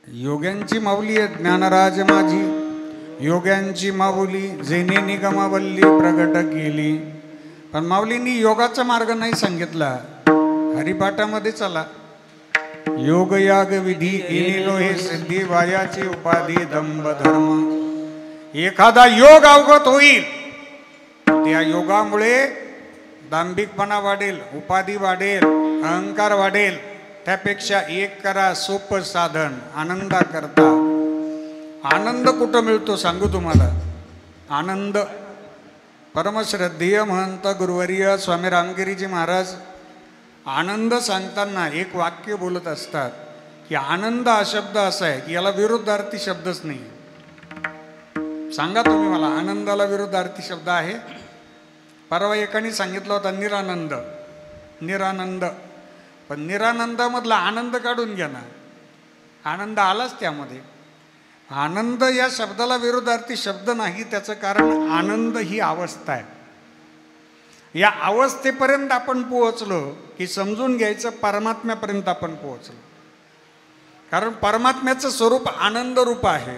योग्यांची माऊली आहे ज्ञानराज माझी, योग्यांची माऊली जेने निगमवल्ली प्रगट केली. पण माऊलींनी योगाचा मार्ग नाही सांगितला. हरिपाठामध्ये चला, योग याग विधी इनिलो हे सिद्धी वायाची उपाधी दंभ धर्म. एखादा योग अवगत होईल, त्या योगामुळे दांभिकपणा वाढेल, उपाधी वाढेल, अहंकार वाढेल. त्यापेक्षा एक करा सोपं साधन, आनंदा करता. आनंद कुठं मिळतो सांगू तुम्हाला. आनंद परमश्रद्धेय महंत गुरुवर्य स्वामी रामगिरीजी महाराज आनंद सांगताना एक वाक्य बोलत असतात की आनंद हा शब्द असा आहे की याला विरुद्धार्थी शब्दच नाही. सांगा तुम्ही मला, आनंदाला विरुद्धार्थी शब्द आहे? परवा एकाने सांगितलं होता निरानंद. निरानंद, पण निरानंदामधला आनंद काढून घ्या ना, आनंद आलाच त्यामध्ये. आनंद या शब्दाला विरुद्धार्थी शब्द नाही. त्याचं कारण आनंद ही अवस्था आहे. या अवस्थेपर्यंत आपण पोहोचलो की समजून घ्यायचं परमात्म्यापर्यंत आपण पोहोचलो. कारण परमात्म्याचं स्वरूप आनंद रूप आहे.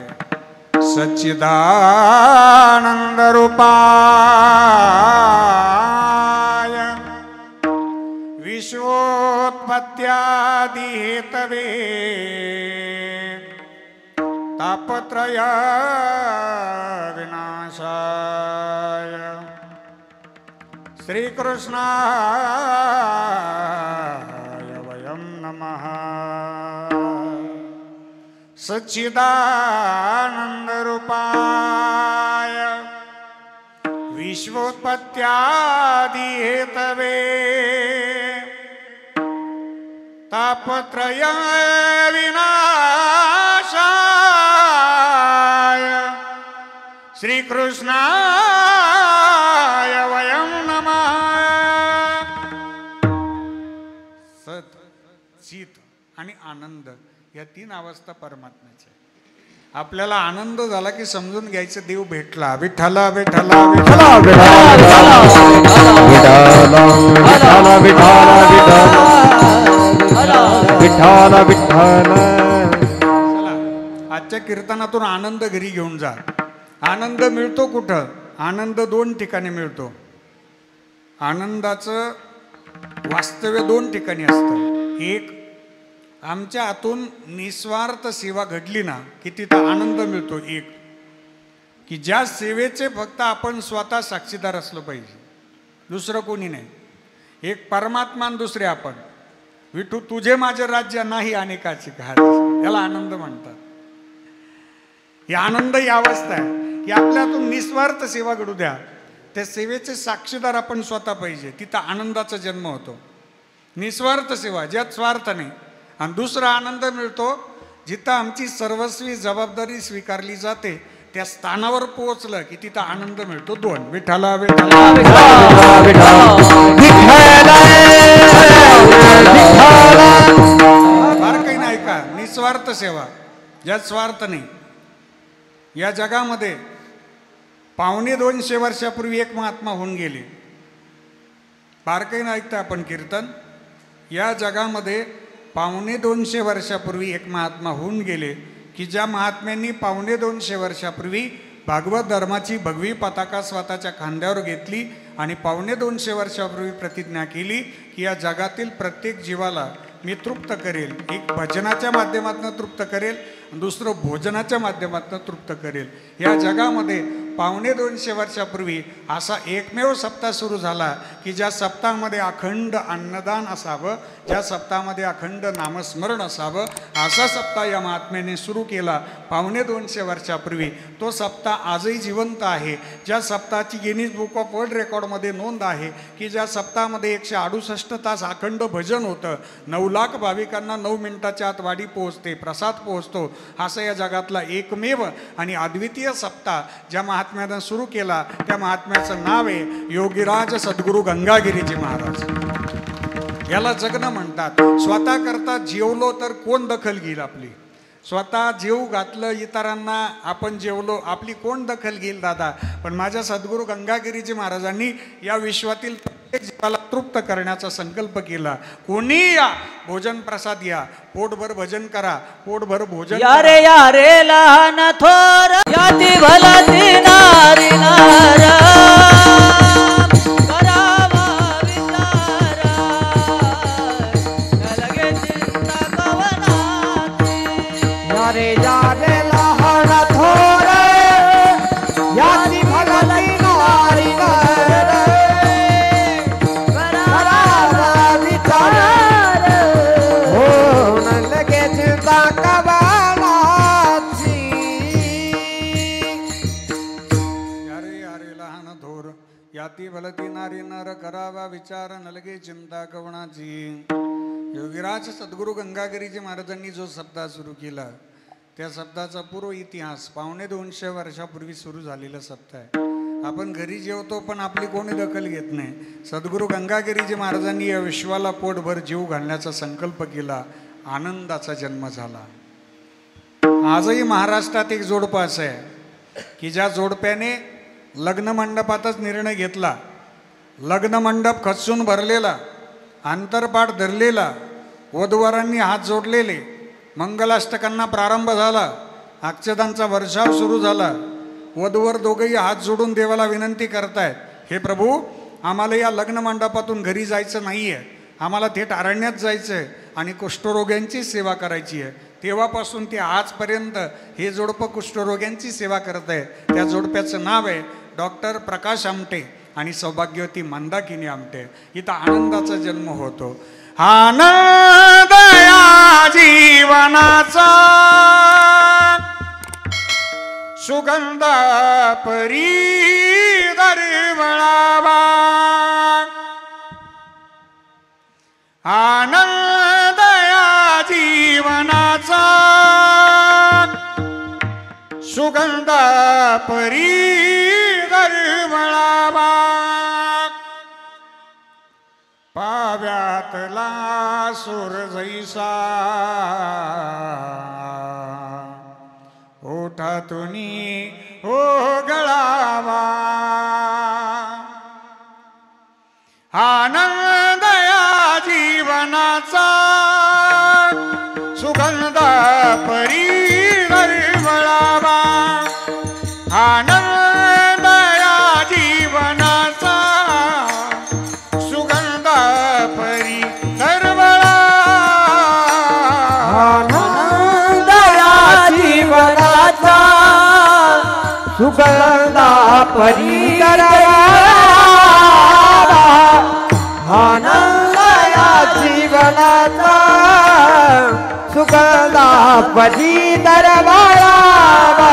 सच्चिदानंद रूपाय विश्वोत्पत्त्यादि हेतवे तापत्रय विनाशाय श्रीकृष्णाय वयं नमः. सच्चिदानंद रूपाय विश्वोत्पत्त्यादि हेतवे तापत्रय विनाशाय श्रीकृष्णाय वयं नमः. सत, चित आणि आनंद या तीन अवस्था परमात्म्याच्या. आपल्याला आनंद झाला की समजून घ्यायचं देव भेटला. विठ्ठला विठ्ठला विठ्ठला विठ्ठल विठ्ठल. आजच्या कीर्तनातून आनंद घरी घेऊन जा. आनंद मिळतो कुठं? आनंद दोन ठिकाणी मिळतो. आनंदाचं वास्तव्य दोन ठिकाणी असतं. एक, आमच्या हातून निस्वार्थ सेवा घडली ना की तिथं आनंद मिळतो. एक की ज्या सेवेचे फक्त आपण स्वतः साक्षीदार असलो पाहिजे, दुसरं कोणी नाही. एक परमात्मा आणि दुसरे आपण. विठू तुझे माझे राज्य नाही अनेकाची घात, याला आनंद म्हणतात. ही आनंद ही अवस्था आहे की आपल्यातून निस्वार्थ सेवा घडू द्या. त्या सेवेचे साक्षीदार आपण स्वतः पाहिजे. तिथं आनंदाचा जन्म होतो. निस्वार्थ सेवा ज्यात स्वार्थ नाही. आणि दुसरा आनंद मिळतो जिथं आमची सर्वस्वी जबाबदारी स्वीकारली जाते. त्या स्थानावर पोहोचलं की तिथं आनंद मिळतो. दोन, विठ्ठला विठ्ठला फार काही नाही का. निस्वार्थ सेवा ज्यात स्वार्थ नाही. या जगामध्ये 250 वर्षापूर्वी एक महात्मा होऊन गेले. फार काही नाही ऐकता आपण कीर्तन. या जगामध्ये 250 वर्षापूर्वी एक महात्मा होऊन गेले की ज्या महात्म्यांनी 250 वर्षापूर्वी भागवत धर्माची भगवी पताका स्वतःच्या खांद्यावर घेतली आणि 250 वर्षापूर्वी प्रतिज्ञा केली की या जगातील प्रत्येक जीवाला मी तृप्त करेल. एक भजनाच्या माध्यमातून तृप्त करेल, दुसरं भोजनाच्या माध्यमातून तृप्त करेल. या जगामध्ये 250 वर्षापूर्वी असा एकमेव सप्ताह सुरू झाला की ज्या सप्ताहामध्ये अखंड अन्नदान असावं, ज्या सप्ताहामध्ये अखंड नामस्मरण असावं, असा सप्ताह या महात्म्याने सुरू केला 250 वर्षापूर्वी. तो सप्ताह आजही जिवंत आहे. ज्या सप्ताहाची गिनीज बुक ऑफ वर्ल्ड रेकॉर्डमध्ये नोंद आहे की ज्या सप्ताहामध्ये 168 तास अखंड भजन होतं. 9 लाख भाविकांना 9 मिनिटाच्या आत वाडी पोहोचते, प्रसाद पोहोचतो. असं या जगातला एकमेव आणि अद्वितीय सप्ताह ज्या महात्म्यानं सुरू केला त्या महात्म्याचं नाव आहे योगीराज सद्गुरू गंगागिरीजी महाराज. याला जगणं म्हणतात. स्वतः करता जेवलो तर कोण दखल घेईल आपली? स्वतः जेव घातलं इतरांना, आपण जेवलो, आपली कोण दखल घेईल दादा? पण माझ्या सद्गुरू गंगागिरीजी महाराजांनी या विश्वातील प्रत्येक जीवाला तृप्त करण्याचा संकल्प केला. कोणी या, भोजन प्रसाद या, पोटभर भजन करा, पोटभर भोजन या रे या रे लहान थोर याती भलती नारी नार करावा विचार न लगे चिंता कवनाची. या रे लहान थोर याती भलती नारी नर करावा विचार हो न लगे चिंता कवनाची. यारे लहान थोर याती भलती नारी नर करावा विचार नलगे चिंता कवणाची. योगीराज सद्गुरू गंगागिरीजी महाराजांनी जो शब्द सुरू केला त्या शब्दाचा पूर्व इतिहास 250 वर्षापूर्वी सुरू झालेला शब्द आहे. आपण घरी जेवतो पण आपली कोणी दखल घेत नाही. सद्गुरू गंगागिरीजी महाराजांनी या विश्वाला पोटभर जीव घालण्याचा संकल्प केला. आनंदाचा जन्म झाला. आजही महाराष्ट्रात एक जोडपं असं आहे की ज्या जोडप्याने लग्न मंडपातच निर्णय घेतला, लग्न मंडप खचून भरलेला, अंतरपाठ धरलेला, वधूवरांनी हात जोडलेले, मंगलाष्टकांना प्रारंभ झाला, अक्षदांचा वर्षाव सुरू झाला, वधूवर दोघंही हात जोडून देवाला विनंती करतायत, हे प्रभू आम्हाला या लग्न मंडपातून घरी जायचं नाही आहे, आम्हाला थेट अरण्यात जायचं आहे आणि कुष्ठरोग्यांची सेवा करायची आहे. तेव्हापासून ते आजपर्यंत हे जोडपं कुष्ठरोग्यांची सेवा करत आहे. त्या जोडप्याचं नाव आहे डॉक्टर प्रकाश आमटे आणि सौभाग्यवती मंदाकिनी आमटे. इथं आनंदाचा जन्म होतो. आनंद या जीवनाचा सुगंध परी दरवळावा, आनंद या जीवनाचा सुगंध परी दरवळावा, पाव्यातला सूर जैसा ओठातुनी ओघळावा, आनंद या जीवनाचा सुगंध परी दरवळावा, आनंद या जीवनाचा सुगंध परी दरवळावा, आनंद या जीवनाचा सुगंध परी दरवळावा, आनंद या जीवनाचा सुगंध परी दरवळावा.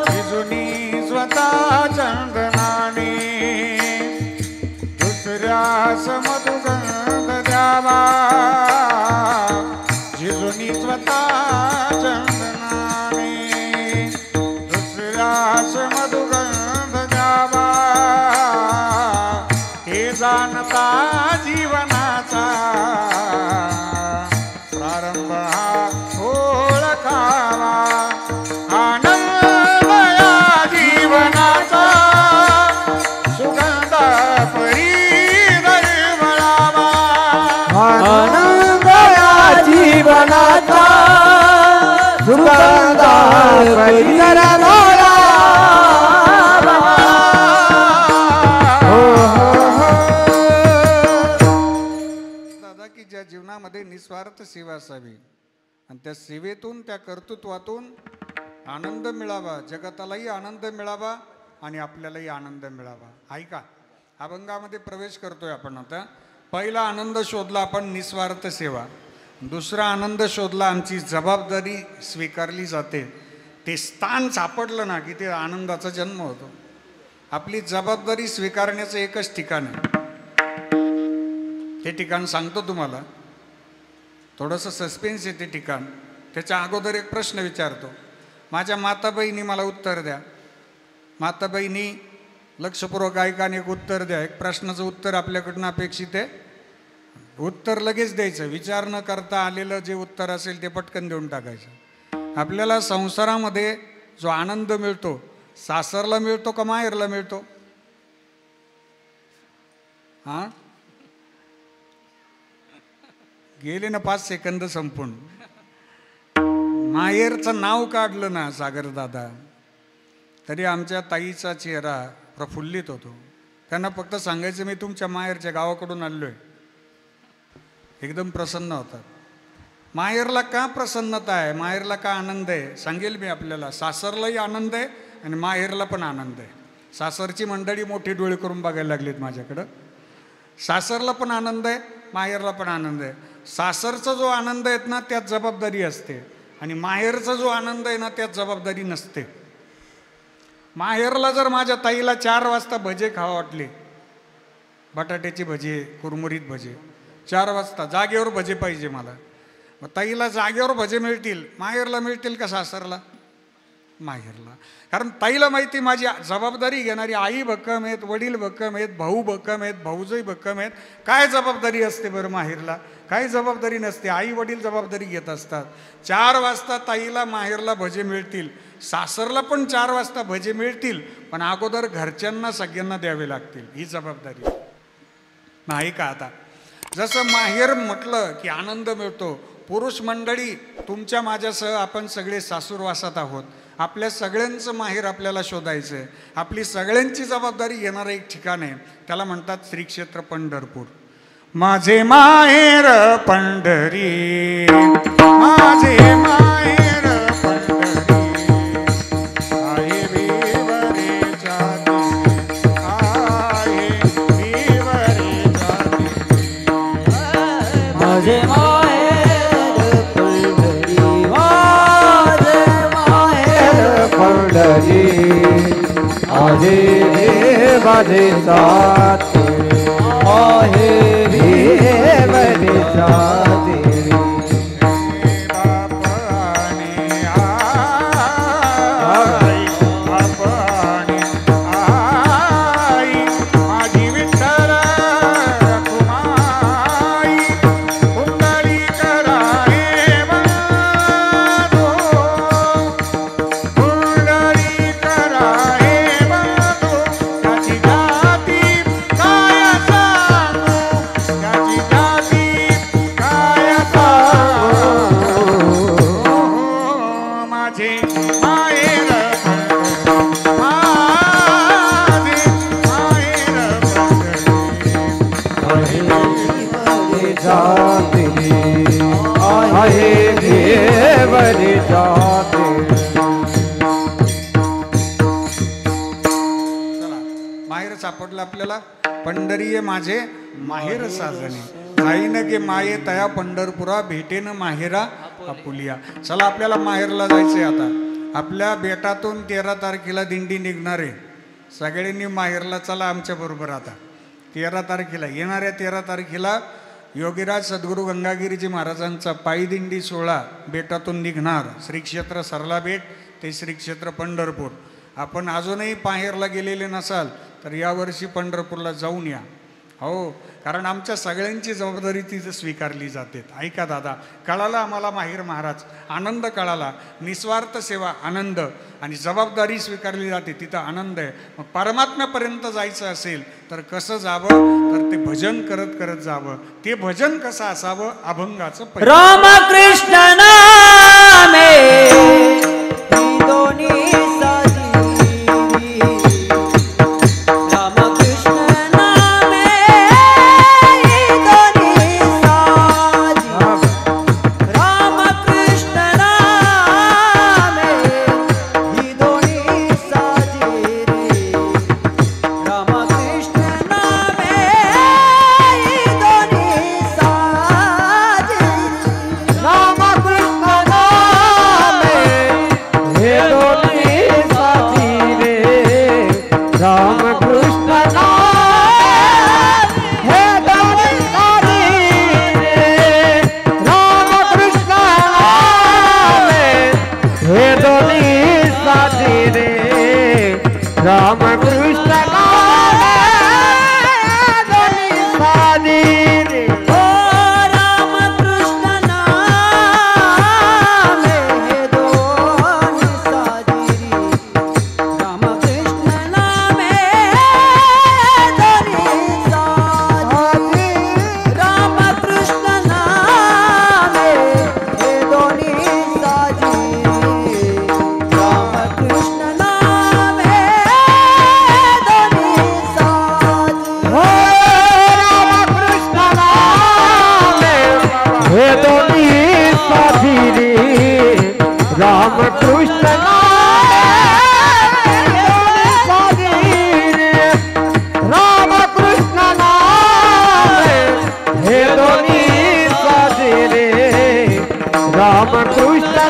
जिजुनी स्वतः चंदनाने दुसऱ्यास मधुगंध द्यावा, जिजुनी स्वतः चंदनाने दुसऱ्यास मधुगंध द्यावा, हे जाणता जीवनाचा प्रारंभ हा ओळखावा, आनंद या जीवनाचा सुगंध परी दरवळावा, आनंद या जीवनाचा सुगंध परी दरवळावा. दादा की ज्या जीवनामध्ये निस्वार्थ सेवा असावी आणि त्या सेवेतून त्या कर्तृत्वातून आनंद मिळावा, जगतालाही आनंद मिळावा आणि आपल्यालाही आनंद मिळावा. ऐका, अभंगामध्ये प्रवेश करतोय आपण आता. पहिला आनंद शोधला आपण निस्वार्थ सेवा, दुसरा आनंद शोधला आमची जबाबदारी स्वीकारली जाते. ते स्थान सापडलं ना की ते आनंदाचा जन्म होतो. आपली जबाबदारी स्वीकारण्याचं एकच ठिकाण आहे. ते ठिकाण सांगतो तुम्हाला, थोडंसं सस्पेन्स आहे ते ठिकाण. त्याच्या अगोदर एक प्रश्न विचारतो. माझ्या माताबहिणी मला उत्तर द्या. माताबहिणी लक्षपूर्वक ऐका आणि एक उत्तर द्या. एक प्रश्नाचं उत्तर आपल्याकडनं अपेक्षित आहे. उत्तर लगेच द्यायचं, विचार न करता आलेलं जे उत्तर असेल ते पटकन देऊन टाकायचं. आपल्याला संसारामध्ये जो आनंद मिळतो सासरला मिळतो का माहेरला मिळतो? हा गेले ना 5 सेकंद संपून. माहेरचं नाव काढलं ना सागर दादा तरी आमच्या ताईचा चेहरा प्रफुल्लित होतो. त्यांना फक्त सांगायचं मी तुमच्या माहेरच्या गावाकडून आलोय, एकदम प्रसन्न होतात. माहेरला का प्रसन्नता आहे, माहेरला का आनंद आहे सांगेल मी आपल्याला. सासरलाही आनंद आहे आणि माहेरला पण आनंद आहे. सासरची मंडळी मोठी डोळे करून बघायला लागलीत माझ्याकडं. सासरला पण आनंद आहे, माहेरला पण आनंद आहे. सासरचा जो आनंद आहे ना त्यात जबाबदारी असते आणि माहेरचा जो आनंद आहे ना त्यात जबाबदारी नसते. माहेरला जर माझ्या ताईला 4 वाजता भजे खावा वाटले, बटाट्याची भजे, कुरमुरीत भजे, 4 वाजता जागेवर भजे पाहिजे मला, मग ताईला जागेवर भजे मिळतील. माहेरला मिळतील का सासरला? माहेरला. कारण ताईला माहिती माझी जबाबदारी घेणारी आई भक्कम आहेत, वडील भक्कम आहेत, भाऊ भक्कम आहेत, भाऊजही भक्कम आहेत. काय जबाबदारी असते बरं माहेरला? काही जबाबदारी नसते. आई वडील जबाबदारी घेत असतात. 4 वाजता ताईला माहेरला भजे मिळतील, सासरला पण 4 वाजता भजे मिळतील, पण अगोदर घरच्यांना सगळ्यांना द्यावे लागतील. ही जबाबदारी नाही का? आता जसं माहेर म्हटलं की आनंद मिळतो. पुरुष मंडळी तुमच्या माझ्यासह आपण सगळे सासूरवासात आहोत. आपल्या सगळ्यांचं माहेर आपल्याला शोधायचं आहे. आपली सगळ्यांची जबाबदारी घेणारं एक ठिकाण आहे, त्याला म्हणतात श्री क्षेत्र पंढरपूर. माझे माहेर पंढरी, माझे माहेर पंढरी, आहे विवरेच्या देवी, आहे विवरेच्या देवी. माझे माहेर पंढरी, माझे माहेर पंढरी, आहे देवाचा देवी, आहे देवाचा देवी. बापाने आई, बापाने आई, माझी विठ्ठल रखुमाई, पुंडलीकर आहे बंधू, पुंडलीकर आहे बंधू. त्याची जाती काय सांगू, त्याची जाती काय सांगू. माझे माहेर पंढरी, माझे माहेर पंढरी. जाते आहे देवाचा देवी. चला माहेर सापडलं आपल्याला. पंढरी आहे माझे माहेर साजणे, जाईन गे माये तया पंढरपुरा, भेटेन माहेरा आपुलिया. चला आपल्याला माहेरला जायचंय. आता आपल्या बेटातून 13 तारखेला दिंडी निघणार आहे. सगळ्यांनी माहेरला चला आमच्या बरोबर. आता 13 तारखेला, येणाऱ्या 13 तारखेला योगीराज सद्गुरू गंगागिरीजी महाराजांचा पायी दिंडी सोहळा बेटातून निघणार. श्री क्षेत्र सरला बेट ते श्री क्षेत्र पंढरपूर. आपण अजूनही माहेरला गेलेले नसाल तर यावर्षी पंढरपूरला जाऊन या. हो, कारण आमच्या सगळ्यांची जबाबदारी तिथं स्वीकारली जाते. ऐका दादा, कळाला आम्हाला माहेर महाराज, आनंद कळाला. निस्वार्थ सेवा आनंद आणि जबाबदारी स्वीकारली जाते तिथं आनंद आहे. मग परमात्म्यापर्यंत जायचं असेल तर कसं जावं, तर ते भजन करत करत जावं. ते भजन कसं असावं, अभंगाचं पहिलं. रामकृष्ण नामे ही दोन्ही साजीवी, रामकृष्ण नामे ही दोन्ही साजीवी, रामकृष्ण नामे ही दोन्ही साजीवी, रामकृष्ण नामे ही दोन्ही साजीवी, रामकृष्ण नामे रामकृष्ण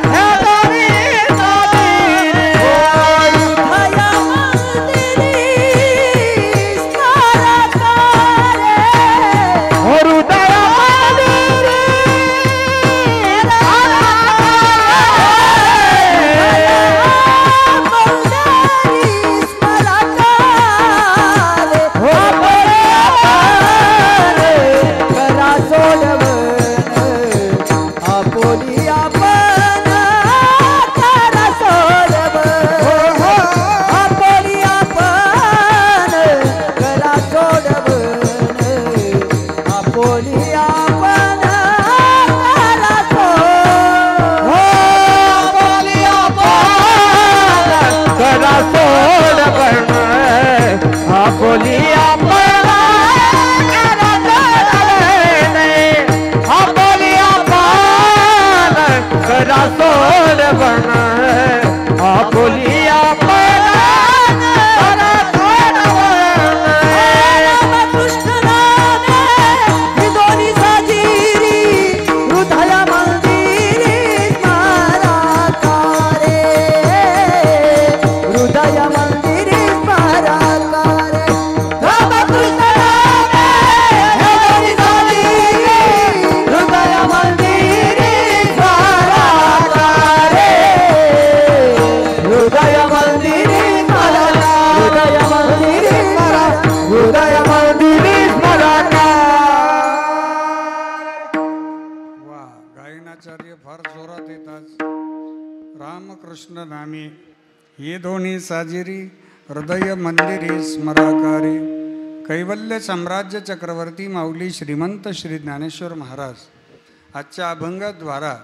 हे दोन्ही साजिरे. हृदय मंदिरी रामकृष्ण नामी ये दोन्ही साजिरी हृदय मंदिरी स्मराकारी. कैवल्य साम्राज्य चक्रवर्ती माऊली श्रीमंत श्री ज्ञानेश्वर महाराज आजच्या अभंगाद्वारा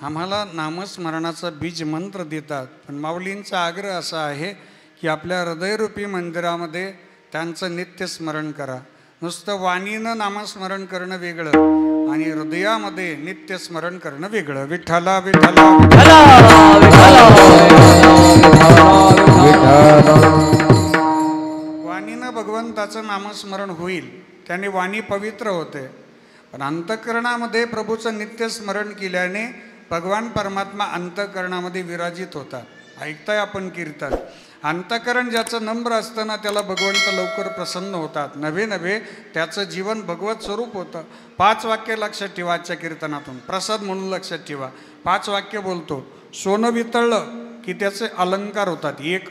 आम्हाला नामस्मरणाचा बीज मंत्र देतात. पण माऊलींचा आग्रह असा आहे की आपल्या हृदयरूपी मंदिरामध्ये त्यांचं नित्य स्मरण करा. नुसतं वाणीनं नामस्मरण करणं वेगळं आणि हृदयामध्ये नित्य स्मरण करणं वेगळं. विठ्ठला विठ्ठला वाणीनं भगवंताचं नामस्मरण होईल, त्याने वाणी पवित्र होते. पण अंतःकरणामध्ये प्रभूचं नित्य स्मरण केल्याने भगवान परमात्मा अंतःकरणामध्ये विराजित होतात. ऐकताय आपण कीर्तन. अंतःकरण ज्याचं नम्र असतं ना त्याला भगवंत लवकर प्रसन्न होतात. नव्हे नव्हे त्याचं जीवन भगवत स्वरूप होतं. 5 वाक्य लक्षात ठेवा आजच्या कीर्तनातून, प्रसाद म्हणून लक्षात ठेवा. 5 वाक्य बोलतो. सोनं वितळलं की त्याचे अलंकार होतात 1.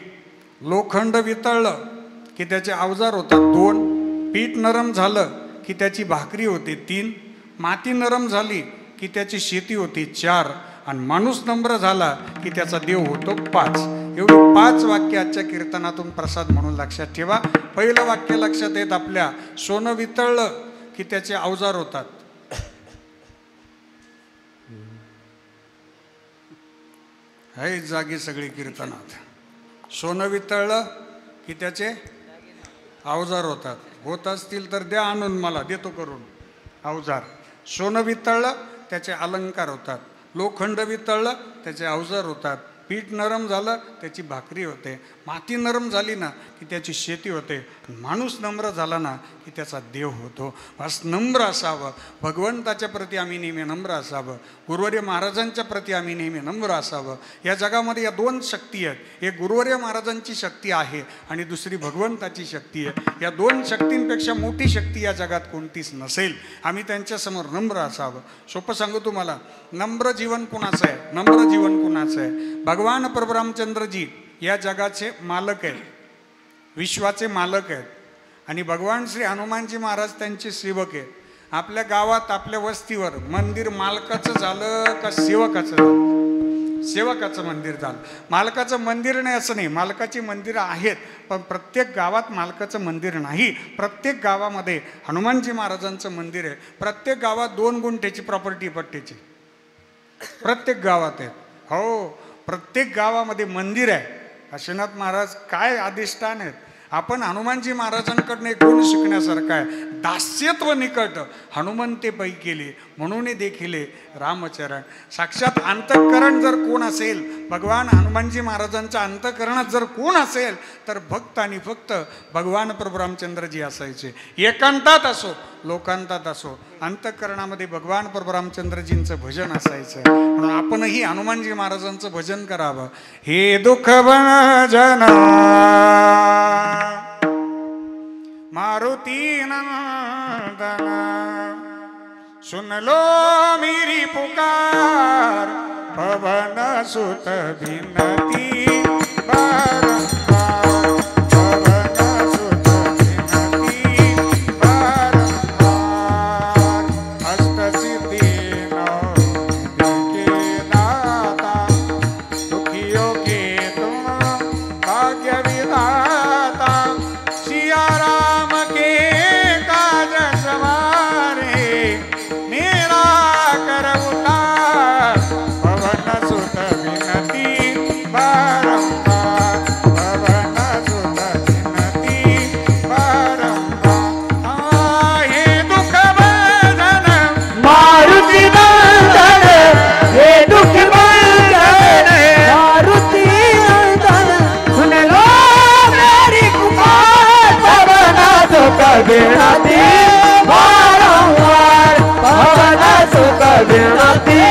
लोखंड वितळलं की त्याचे अवजार होतात 2. पीठ नरम झालं की त्याची भाकरी होते 3. माती नरम झाली की त्याची शेती होती 4. आणि माणूस नम्र झाला की त्याचा देव होतो 5. एवढी 5 वाक्य आजच्या कीर्तनातून प्रसाद म्हणून लक्षात ठेवा. पहिलं वाक्य लक्षात येत आपल्या, सोनं वितळलं की त्याचे अवजार होतात. हे जागी सगळी कीर्तनात. सोनं वितळलं की त्याचे अवजार होतात. होत असतील तर द्या आणून, मला देतो करून अवजार. सोनं वितळलं त्याचे अलंकार होतात. लोखंड वितळलं त्याचे अवजार होतात. पीठ नरम झालं त्याची भाकरी होते. माती नरम झाली ना की त्याची शेती होते. माणूस नम्र झाला ना की त्याचा देव होतो. बस नम्र असावं. भगवंताच्या प्रती आम्ही नेहमी नम्र असावं. गुरुवर्य महाराजांच्या प्रती आम्ही नेहमी नम्र असावं. या जगामध्ये या 2 शक्ती आहेत. एक गुरुवर्य महाराजांची शक्ती आहे आणि दुसरी भगवंताची शक्ती आहे. या 2 शक्तींपेक्षा मोठी शक्ती या जगात कोणतीच नसेल. आम्ही त्यांच्यासमोर नम्र असावं. सोपं सांगू तुम्हाला, नम्र जीवन कुणाचं आहे? नम्र जीवन कुणाचं आहे? भगवान परब्रह्मचंद्रजी या जगाचे मालक आहेत, विश्वाचे मालक आहेत. आणि भगवान श्री हनुमानजी महाराज त्यांचे सेवक आहेत. आपल्या गावात आपल्या वस्तीवर मंदिर मालकाचं झालं का सेवकाचं झालं? सेवकाचं मंदिर झालं. मालकाचं मंदिर नाही असं नाही, मालकाची मंदिरं आहेत. पण प्रत्येक गावात मालकाचं मंदिर नाही. प्रत्येक गावामध्ये हनुमानजी महाराजांचं मंदिर आहे. प्रत्येक गावात 2 गुंठ्याची प्रॉपर्टी पट्टीची प्रत्येक गावात आहे. हो, प्रत्येक गावामध्ये मंदिर आहे. काशीनाथ महाराज काय अधिष्ठान आहेत. आपण हनुमानजी महाराजांकडनं एक गुण शिकण्यासारखा आहे. दास्यत्व निकट हनुमंते पै केले म्हणून देखील रामचरण. साक्षात अंतःकरण जर कोण असेल, भगवान हनुमानजी महाराजांच्या अंतःकरणात जर कोण असेल तर भक्त आणि फक्त भगवान प्रभू रामचंद्रजी असायचे. एकांतात असो, लोकांतात असो, अंतःकरणामध्ये भगवान परशुरामचंद्रजींचं भजन असायचं. म्हणून आपणही हनुमानजी महाराजांचं भजन करावं. हे दुःख भजन मारुती नंदन, सुन लो मेरी पुकार, पवन सुत बिनती बारंबार, पवन सुत बिनती बारंबार, अष्ट सिद्धि नौ के दाता, दुखियों के तुम भाग्य विधाता, सिया राम के काज सवारे, मेरा कर उतार, पवन सुत बिनती बारंबार, पवन सुत बिनती बारंबार. हे दुख भंजन मारुति नंदन, हे दुख भंजन मारुति नंदन, सुन लो मेरी पुकार, पवन सुत बिनती बारंबार, पवन सुत बिनती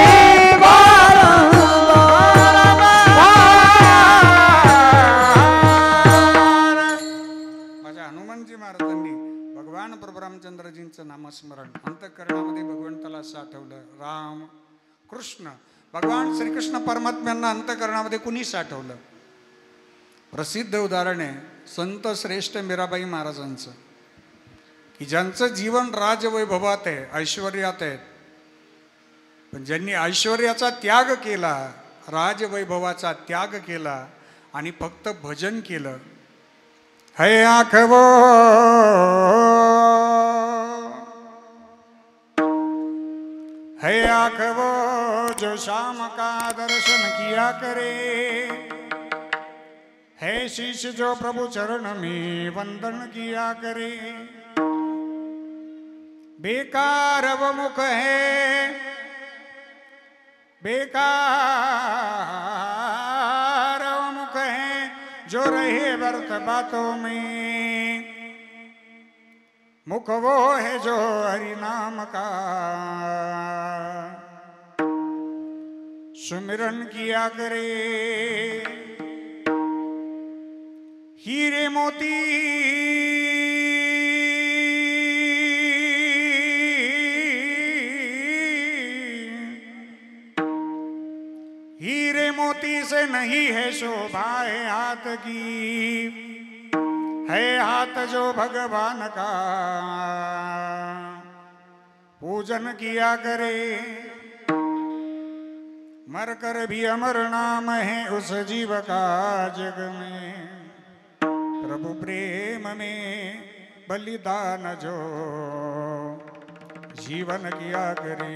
माझ्या हनुमानजी महाराजांनी भगवान परशुरामचंद्रजींचं नामस्मरण अंतःकरणामध्ये भगवंताला साठवलं. राम कृष्ण भगवान श्रीकृष्ण परमात्म्यांना अंतःकरणामध्ये कुणी साठवलं? प्रसिद्ध उदाहरण आहे संत श्रेष्ठ मीराबाई महाराजांचं, की ज्यांचं जीवन राजवैभवात आहे, ऐश्वर्यात आहे, पण ज्यांनी ऐश्वर्याचा त्याग केला, राजवैभवाचा त्याग केला आणि फक्त भजन केलं. है आखवो है आखवो जो शाम का दर्शन किया करे, है शीश जो प्रभु चरण में वंदन किया करे. बेकार वो मुख है, बेकार वो मुख है जो रहे व्यर्थ बातों में, मुख वो है जो हरि नाम का सुमिरन किया करे. हीरे मोती हीरे मोती से नहीं है शोभा है हाथ की, है हाथ जो भगवान का पूजन किया करे. मर कर भी अमर नाम है उस जीव का जग में, प्रभु प्रेम में बलिदान जो जीवन किया करे.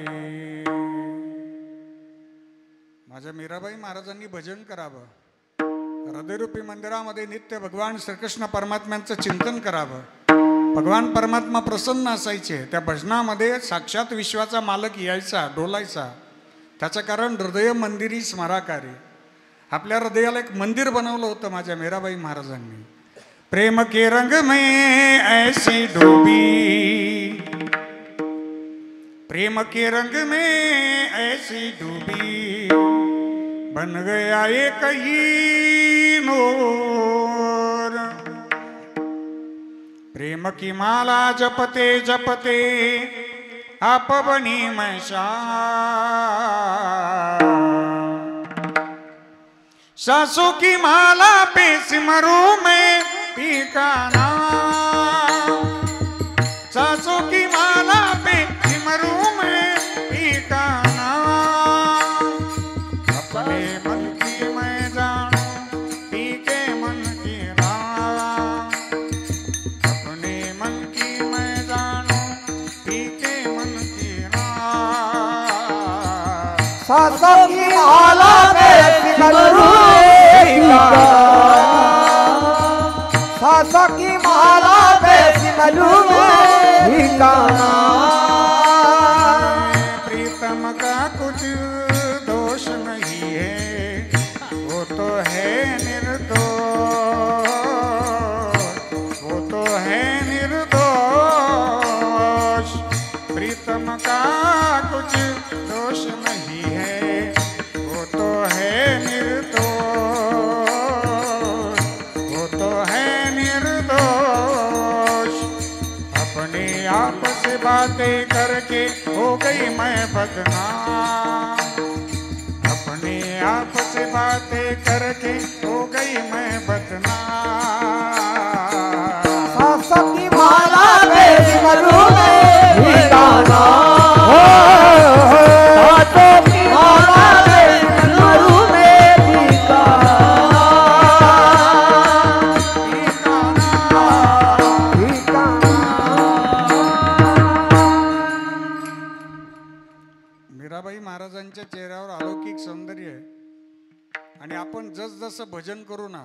माझ्या मीराबाई महाराजांनी भजन करावं, हृदयरूपी मंदिरामध्ये नित्य भगवान श्रीकृष्ण परमात्म्यांचं चिंतन करावं. भगवान परमात्मा प्रसन्न असायचे. त्या भजनामध्ये साक्षात विश्वाचा मालक यायचा, डोलायचा. त्याचं कारण हृदय मंदिरी स्मराकारी. आपल्या हृदयाला एक मंदिर बनवलं होतं माझ्या मीराबाई महाराजांनी. प्रेम के रंग में ऐसी डूबी, प्रेम के रंग में ऐसी डूबी, बन गया एक ही नूर. प्रेम की माला जपते जपते आप बनी मैं शाम, सासू की माला पे सिमरू में पीका नाम, सासू की माला पे सिमरू में पीका नाम. अपने मन की मैं जानू पी के मन की राम, अपने मन की मैं जानू पी के मन की राम. सासों की माला पे सिमरू सासों की माला पे सिमरू ठिकाना. प्रीतम का कुछ दोष नहीं है, वो तो है निर्दोष, वो तो है निर्दोष. आपस बातें करके हो गई मैं बदनाम, अपने आप से बातें करके हो गई मैं बदनाम। सासों की माला मेरी मरू में भी गाना, सासों की माला मेरी मरू में भी गाना, भी गाना। मीराबाई महाराजांच्या चेहऱ्यावर अलौकिक सौंदर्य आहे आणि आपण जसजसं भजन करू ना,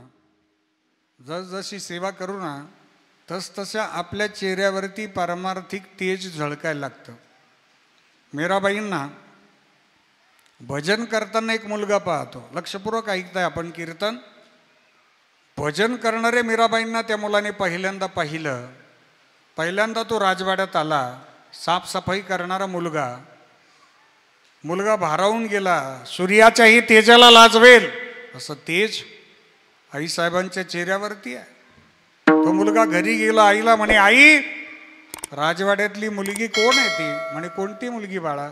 जसजशी सेवा करू ना, तसतशा आपल्या चेहऱ्यावरती पारमार्थिक तेज झळकायला लागतं. मीराबाईंना भजन करताना एक मुलगा पाहतो. लक्षपूर्वक ऐकताय आपण कीर्तन. भजन करणारे मीराबाईंना त्या मुलाने पहिल्यांदा पाहिलं. पहिल्यांदा तो राजवाड्यात आला. साफसफाई करणारा मुलगा भारावून गेला. सूर्याच्याही तेजाला लाजवेल असं तेज आईसाहेबांच्या चेहऱ्यावरती आहे. तो मुलगा घरी गेला. आईला म्हणे, आई राजवाड्यातली मुलगी कोण आहे ती? म्हणे, कोणती मुलगी बाळा?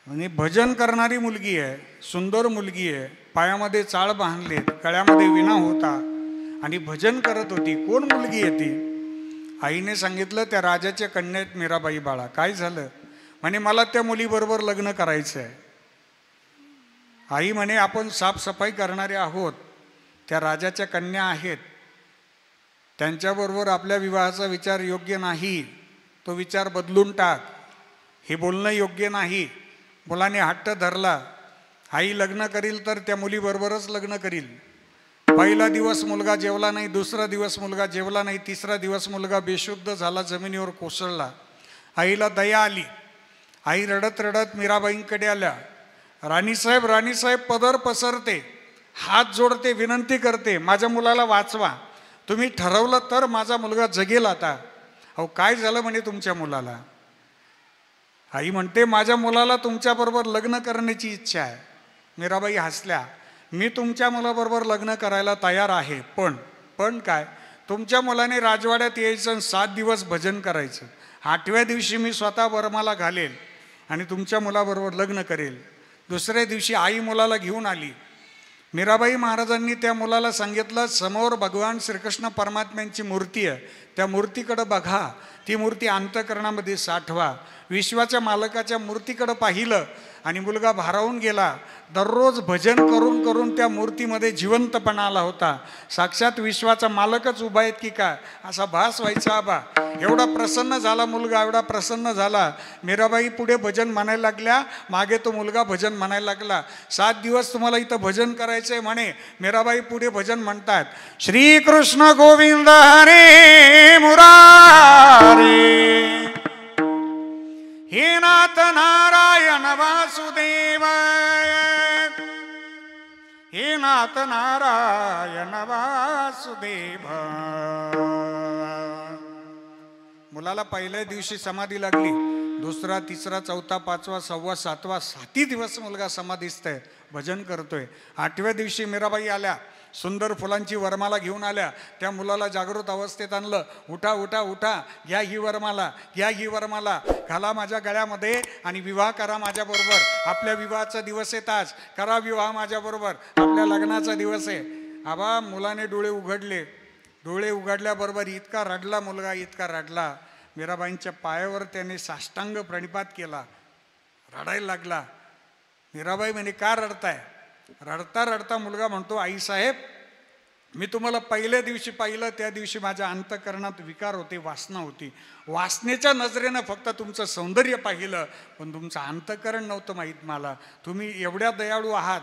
म्हणे, भजन करणारी मुलगी आहे, सुंदर मुलगी आहे, पायामध्ये चाळ बांधले, गळ्यामध्ये विणा होता आणि भजन करत होती. कोण मुलगी आहे ती? आईने सांगितलं, त्या राजाच्या कन्या आहेत मीराबाई बाळा. काय झालं? म्हणे, मला त्या मुलीबरोबर लग्न करायचं आहे. आई म्हणे, आपण साफसफाई करणारे आहोत, त्या राजाच्या कन्या आहेत, त्यांच्याबरोबर आपल्या विवाहाचा विचार योग्य नाही, तो विचार बदलून टाक, हे बोलणं योग्य नाही. मुलाने हट्ट धरला. आई लग्न करील तर त्या मुलीबरोबरच लग्न करील. पहिला दिवस मुलगा जेवला नाही, दुसरा दिवस मुलगा जेवला नाही, तिसरा दिवस मुलगा बेशुद्ध झाला, जमिनीवर कोसळला. आईला दया आली. आई रडत रडत मीराबाईंकडे आल्या. राणीसाहेब, राणीसाहेब, पदर पसरते, हात जोडते, विनंती करते, माझ्या मुलाला वाचवा. तुम्ही ठरवलं तर माझा मुलगा जगेल. आता अहो काय झालं म्हणे तुमच्या मुलाला? आई म्हणते, माझ्या मुलाला तुमच्याबरोबर लग्न करण्याची इच्छा आहे. मीराबाई हसल्या. मी तुमच्या मुलाबरोबर लग्न करायला तयार आहे, पण काय? तुमच्या मुलाने राजवाड्यात यायचं आणि 7 दिवस भजन करायचं. 8व्या दिवशी मी स्वतः वरमाला घालेल आणि तुमच्या मुलाबरोबर लग्न करेल. दुसऱ्या दिवशी आई मुलाला घेऊन आली. मीराबाई महाराजांनी त्या मुलाला सांगितलं, समोर भगवान श्रीकृष्ण परमात्म्यांची मूर्ती आहे, त्या मूर्तीकडे बघा, ती मूर्ती अंतःकरणामध्ये साठवा. विश्वाच्या मालकाच्या मूर्तीकडे पाहिलं आणि मुलगा भारावून गेला. दररोज भजन करून करून त्या मूर्तीमध्ये जिवंतपणा आला होता. साक्षात विश्वाचा मालकच उभा आहेत की काय असा भास व्हायचा. आबा एवढा प्रसन्न झाला मुलगा, एवढा प्रसन्न झाला. मीराबाई पुढे भजन म्हणायला लागल्या, मागे तो मुलगा भजन म्हणायला लागला. 7 दिवस तुम्हाला इथं भजन करायचंय म्हणे. मीराबाई पुढे भजन म्हणतात, श्री कृष्ण गोविंद हरे मुरारे, हे नाथ नारायण वासुदेव, हे नाथ नारायण वासुदेव. मुलाला पहिल्या दिवशी समाधी लागली. दुसरा, तिसरा, चौथा, 5वा, 6वा, 7वा, 7 दिवस मुलगा समाधीस्थ आहे, भजन करतोय. 8व्या दिवशी मीराबाई आल्या. सुंदर फुलांची वरमाला घेऊन आल्या. त्या मुलाला जागृत अवस्थेत आणलं. उठा उठा उठा, घ्या ही वरमाला, घ्या ही वरमाला, घाला माझ्या गळ्यामध्ये आणि विवाह करा माझ्याबरोबर. आपल्या विवाहाचा दिवस आहे, आज करा विवाह माझ्याबरोबर, आपल्या लग्नाचा दिवस आहे. आबा मुलाने डोळे उघडले. डोळे उघडल्याबरोबर इतका रडला मुलगा, इतका रडला. मीराबाईंच्या पायावर त्याने साष्टांग प्रणिपात केला. रडायला लागला. मीराबाई म्हणे, का रडताय? रडता रडता मुलगा म्हणतो, आईसाहेब, मी तुम्हाला पहिल्या दिवशी पाहिलं, त्या दिवशी माझ्या अंतःकरणात विकार होते, वासना होती. वासनेच्या नजरेनं फक्त तुमचं सौंदर्य पाहिलं, पण तुमचं अंतःकरण नव्हतं माहीत मला. तुम्ही एवढ्या दयाळू आहात,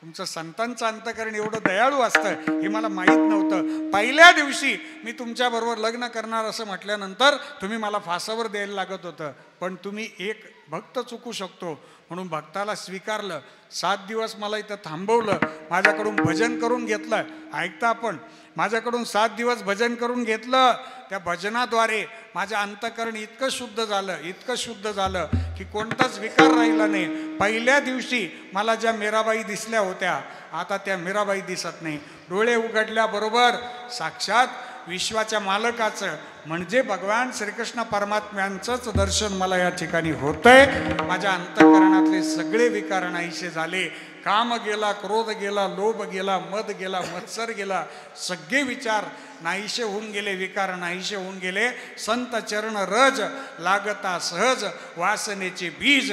तुमचं संतांचं अंतःकरण एवढं दयाळू असतं हे मला माहीत नव्हतं. पहिल्या दिवशी मी तुमच्याबरोबर लग्न करणार असं म्हटल्यानंतर तुम्ही मला फासावर द्यायला लागत होतं, पण तुम्ही एक भक्त चुकू शकतो म्हणून भक्ताला स्वीकारलं. 7 दिवस मला इथं थांबवलं, माझ्याकडून भजन करून घेतलं. ऐकता आपण, माझ्याकडून 7 दिवस भजन करून घेतलं. त्या भजनाद्वारे माझं अंतःकरण इतकं शुद्ध झालं, इतकं शुद्ध झालं की कोणताच विकार राहिला नाही. पहिल्या दिवशी मला ज्या मीराबाई दिसल्या होत्या, आता त्या मीराबाई दिसत नाही. डोळे उघडल्याबरोबर साक्षात विश्वाच्या मालकाचं म्हणजे भगवान श्रीकृष्ण परमात्म्यांचंच दर्शन मला या ठिकाणी होतंय. माझ्या अंतःकरणातले सगळे विकार नाहीसे झाले. काम गेला, क्रोध गेला, लोभ गेला, मद गेला, मत्सर गेला, सगळे विचार नाहीसे होऊन गेले, विकार नाहीसे होऊन गेले. संत चरण रज लागता सहज, वासनेचे बीज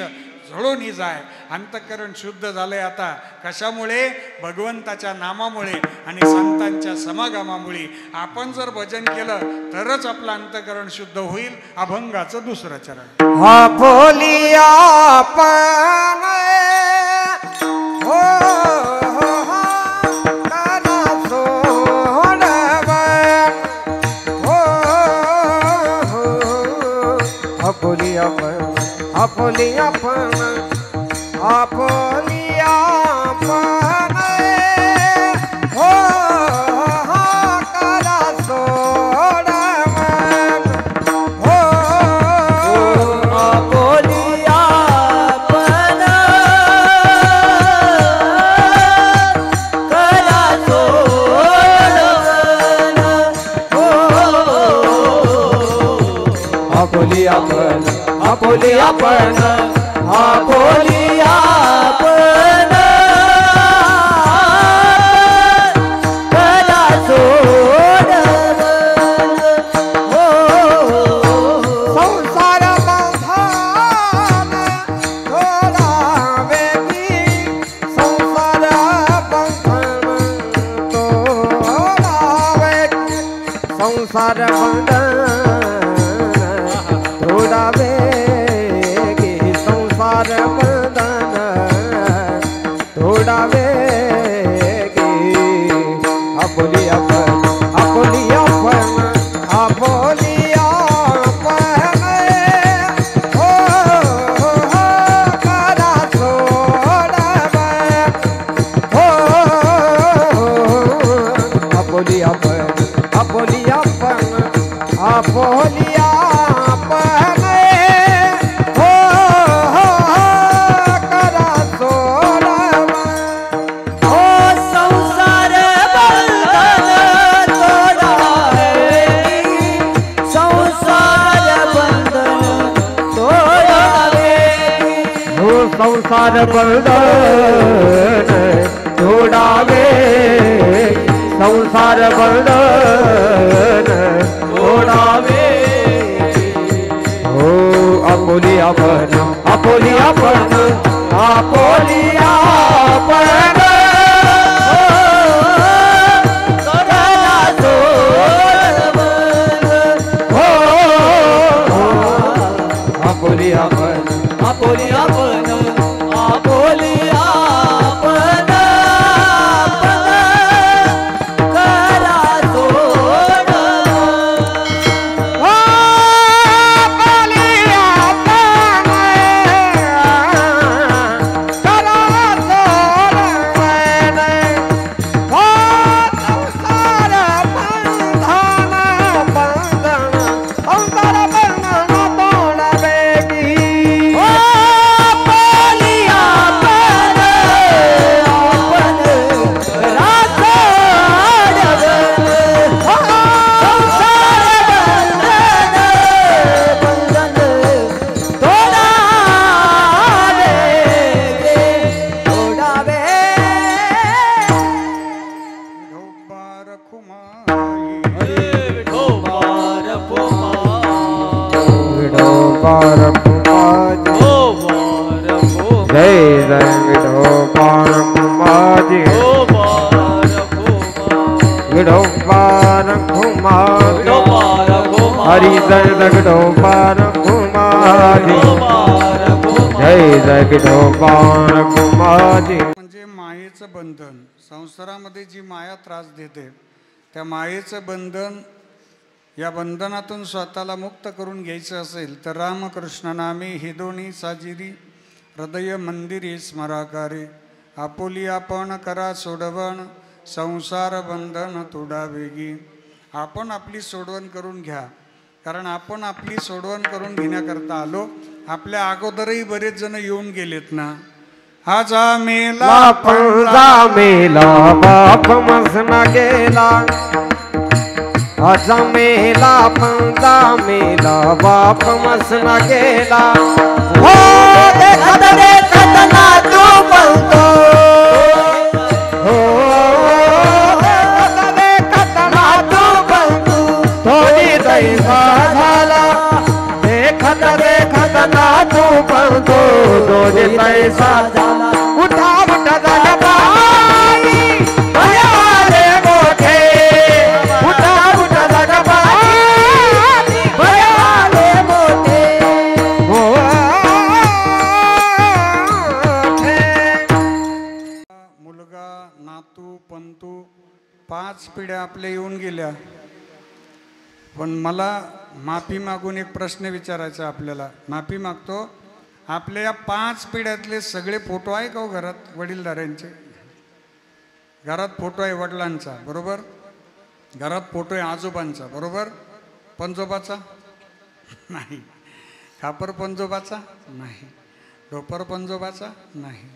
झळून जाय. अंतःकरण शुद्ध झालंय आता. कशामुळे? भगवंताच्या नामामुळे आणि संतांच्या समागमामुळे. आपण जर भजन केलं तरच आपलं अंतःकरण शुद्ध होईल. अभंगाचं दुसरं चरण. हा बोलिया पण हो आपोलिया पण आपोलिया पण आपोलिया पण हो करा सोडवन हो आपोलिया पण करा सोडवन हो आपोलिया पण आपोलिया पण आपोलिया पण करा सोडवन हो संसार बंधन थोडा वेगी संसार बंधन थोडा वेगी संसार बंधन थोडा वेगी संसार बंधन थोडा वेगी आपोलिया पण आपोलिया पण आपोलिया पण हो करा सोडवन हो आपोलिया पण आपोलिया पण आपोलिया पण हो करा सोडवन हो संसार बंधन तोडावेगी संसार बंधन तोडावेगी हो संसार बंधन तोडावे संसार बंधन तोडावे हो आपोलिया पण आपोलिया पण आपोलिया पण करा सोडवन हो आपोलिया पण आपोलिया पण आपोलिया पण करा सोडवन हो आपोलिया पण करा सोडवन हो संसार बंधन बंधन संसार बंधन तोडावेगी आपोलिया पण आपण करा सोडवन संसार बंधन तोडावेगी तोडावे विठोबा रखुमाई. विठोबा रखुमाई जय जय विठोबा रखुमाई विठोबा रखुमाई हरि जय जय विठोबा रखुमाई जय जय विठोबा रखुमाई म्हणजे मायेचं बंधन. संसारामध्ये जी माया त्रास देते त्या मायेचं बंधन, या बंधनातून स्वतःला मुक्त करून घ्यायचं असेल तर रामकृष्ण नामे हिदोणी साजिरी हृदय मंदिरी स्मराकारे आपोली आपण करा सोडवण संसार बंधन तोडावेगी. आपण आपली सोडवण करून घ्या, कारण आपण आपली सोडवण करून घेण्याकरता आलो. आपल्या अगोदरही बरेच जण येऊन गेलेत ना. हा जा मेला पंजा मेला बाप मसना गेला आजा मेला पंजा मेला बाप मसना गेला हो देखत देखत ना तू बोलतो हो देखत देखत ना तू बोलतो थोडी दैसा झाला देखत देखत ना तू बोलतो थोडी दैसा झाला उठा उठा झाला बाई भयाले मोठे उठा उठा झाला बाई भयाले मोठे हो मुलगा नातू पंतू 5 पिढ्या आपल्या येऊन गेल्या. पण मला माफी मागून एक प्रश्न विचारायचा आपल्याला. माफी मागतो. आपल्या या 5 पिढ्यातले सगळे फोटो आहे का हो घरात वडीलधाऱ्यांचे? घरात फोटो आहे वडिलांचा बरोबर, घरात फोटो आहे आजोबांचा बरोबर, पंजोबाचा नाही, खापर पंजोबाचा नाही, ढोपर पंजोबाचा नाही.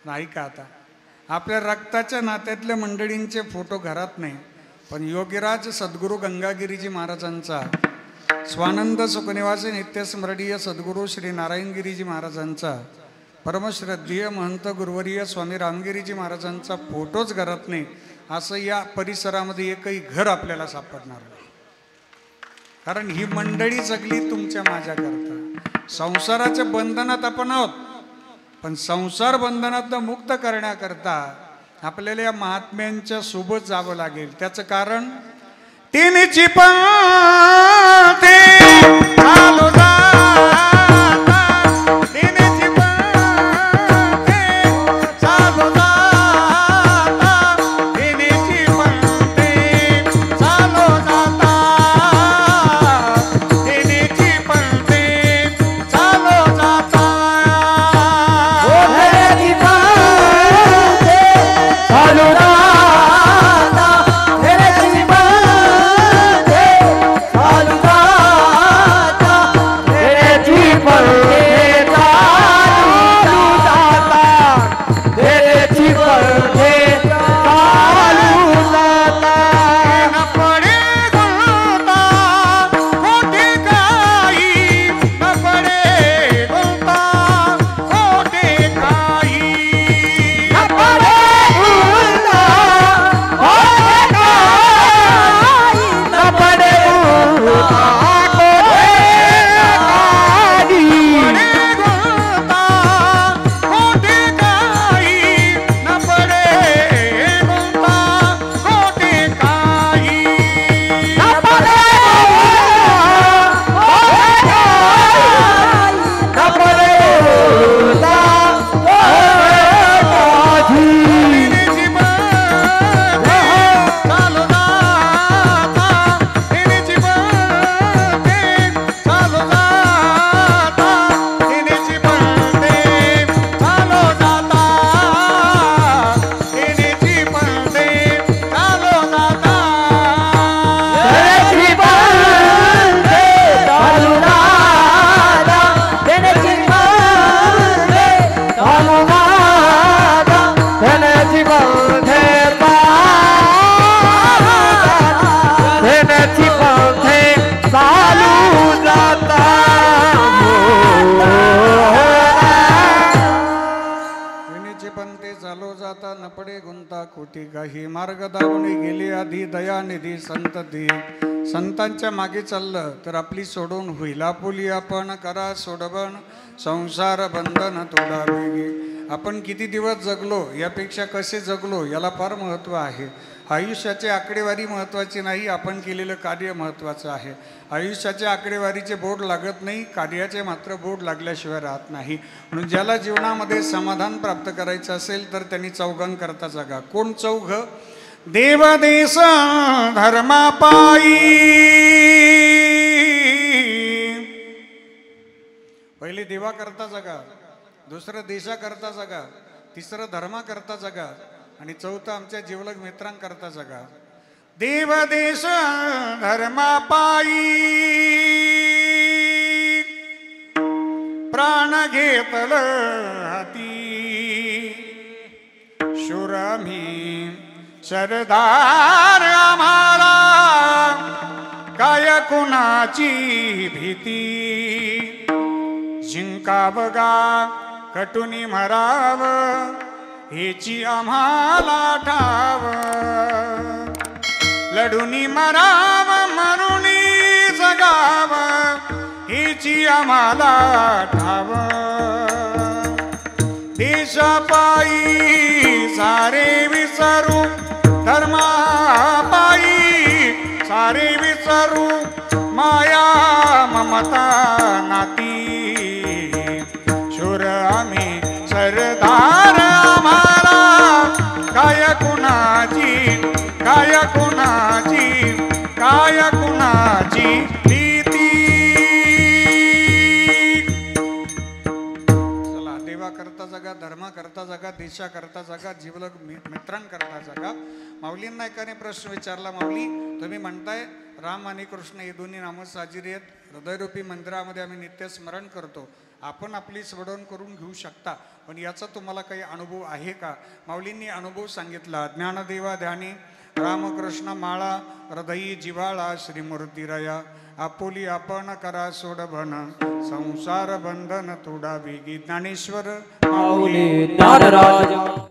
नाही का आता आपल्या रक्ताच्या नात्यातल्या मंडळींचे फोटो घरात नाही. पण योगीराज सद्गुरू गंगागिरीजी महाराजांचा, स्वानंद सुखनिवासी नित्यस्मरणीय सद्गुरू श्री नारायणगिरीजी महाराजांचा, परमश्रद्धेय महंत गुरुवर्य स्वामी रामगिरीजी महाराजांचा फोटोच घरात नाही असं या परिसरामध्ये एकही घर आपल्याला सापडणार नाही. कारण ही मंडळी जगली तुमच्या माझ्याकरता. संसाराच्या बंधनात आपण आहोत, पण संसार बंधनात मुक्त करण्याकरता आपल्याला या महात्म्यांच्या सोबत जावं लागेल. त्याचं कारण तिन्हीची पंक्ती चालू जाता, तिन्हीची पंक्ती चालू जाता, तिन्हीची पंक्ती चालू जाता, तिन्हीची पंक्ती चालू जाता. चालू कोटी काही मार्ग दावून गेली आधी दयानिधी संत दी. संतांच्या मागे चाललं तर आपली सोडून होईल आपुली. आपण करा सोडवण संसार बंधन थोडा वेगळी. आपण किती दिवस जगलो यापेक्षा कसे जगलो याला फार महत्त्व आहे. आयुष्याची आकडेवारी महत्त्वाची नाही, आपण केलेलं कार्य महत्त्वाचं आहे. आयुष्याच्या आकडेवारीचे बोर्ड लागत नाही, कार्याचे मात्र बोर्ड लागल्याशिवाय राहत नाही. म्हणून ज्याला जीवनामध्ये समाधान प्राप्त करायचं असेल तर त्यांनी चौघांकरता जगा. कोण चौघ? देव देश धर्मापायी. पहिले देवाकरता जगा, दुसरं देशाकरता जगा, तिसरं धर्माकरता जगा आणि चौथं आमच्या जीवलग मित्रांकरता जगा. देव देश धर्मापायी प्राण घेतल हाती. शूर मी सरदार आम्हाला काय कुणाची भीती जिंका बघा कटुनी मराव हेची आम्हाला ठाव लढुनी मराव मरुणी जगाव हेची आम्हाला ठाव देशापायी सारे विसरू धर्मापायी सारे विसरू माया ममता नाती शूर आम्ही सरदार आम्हाला काय कुणाची काय कुणाची काय कुणाची भीती चला देवा करता जगा धर्मा करता जगा देशा करता जगा जीवलग मित्रांकरता जगा माऊलींना एकाने प्रश्न विचारला माऊली तुम्ही म्हणताय राम आणि कृष्ण हे दोन्ही नामं साजिरी आहेत हृदयरूपी मंदिरामध्ये आम्ही नित्य स्मरण करतो आपण आपली सोडवण करून घेऊ शकता पण याचा तुम्हाला काही अनुभव आहे का माऊलींनी अनुभव सांगितला ज्ञानदेवा ध्यानी रामकृष्ण माळा हृदयी जिवाळा श्रीमूर्तीराया आपुली आपण करा सोडभन संसार बंधन तोडा वेगी ज्ञानेश्वर माऊली ज्ञानराज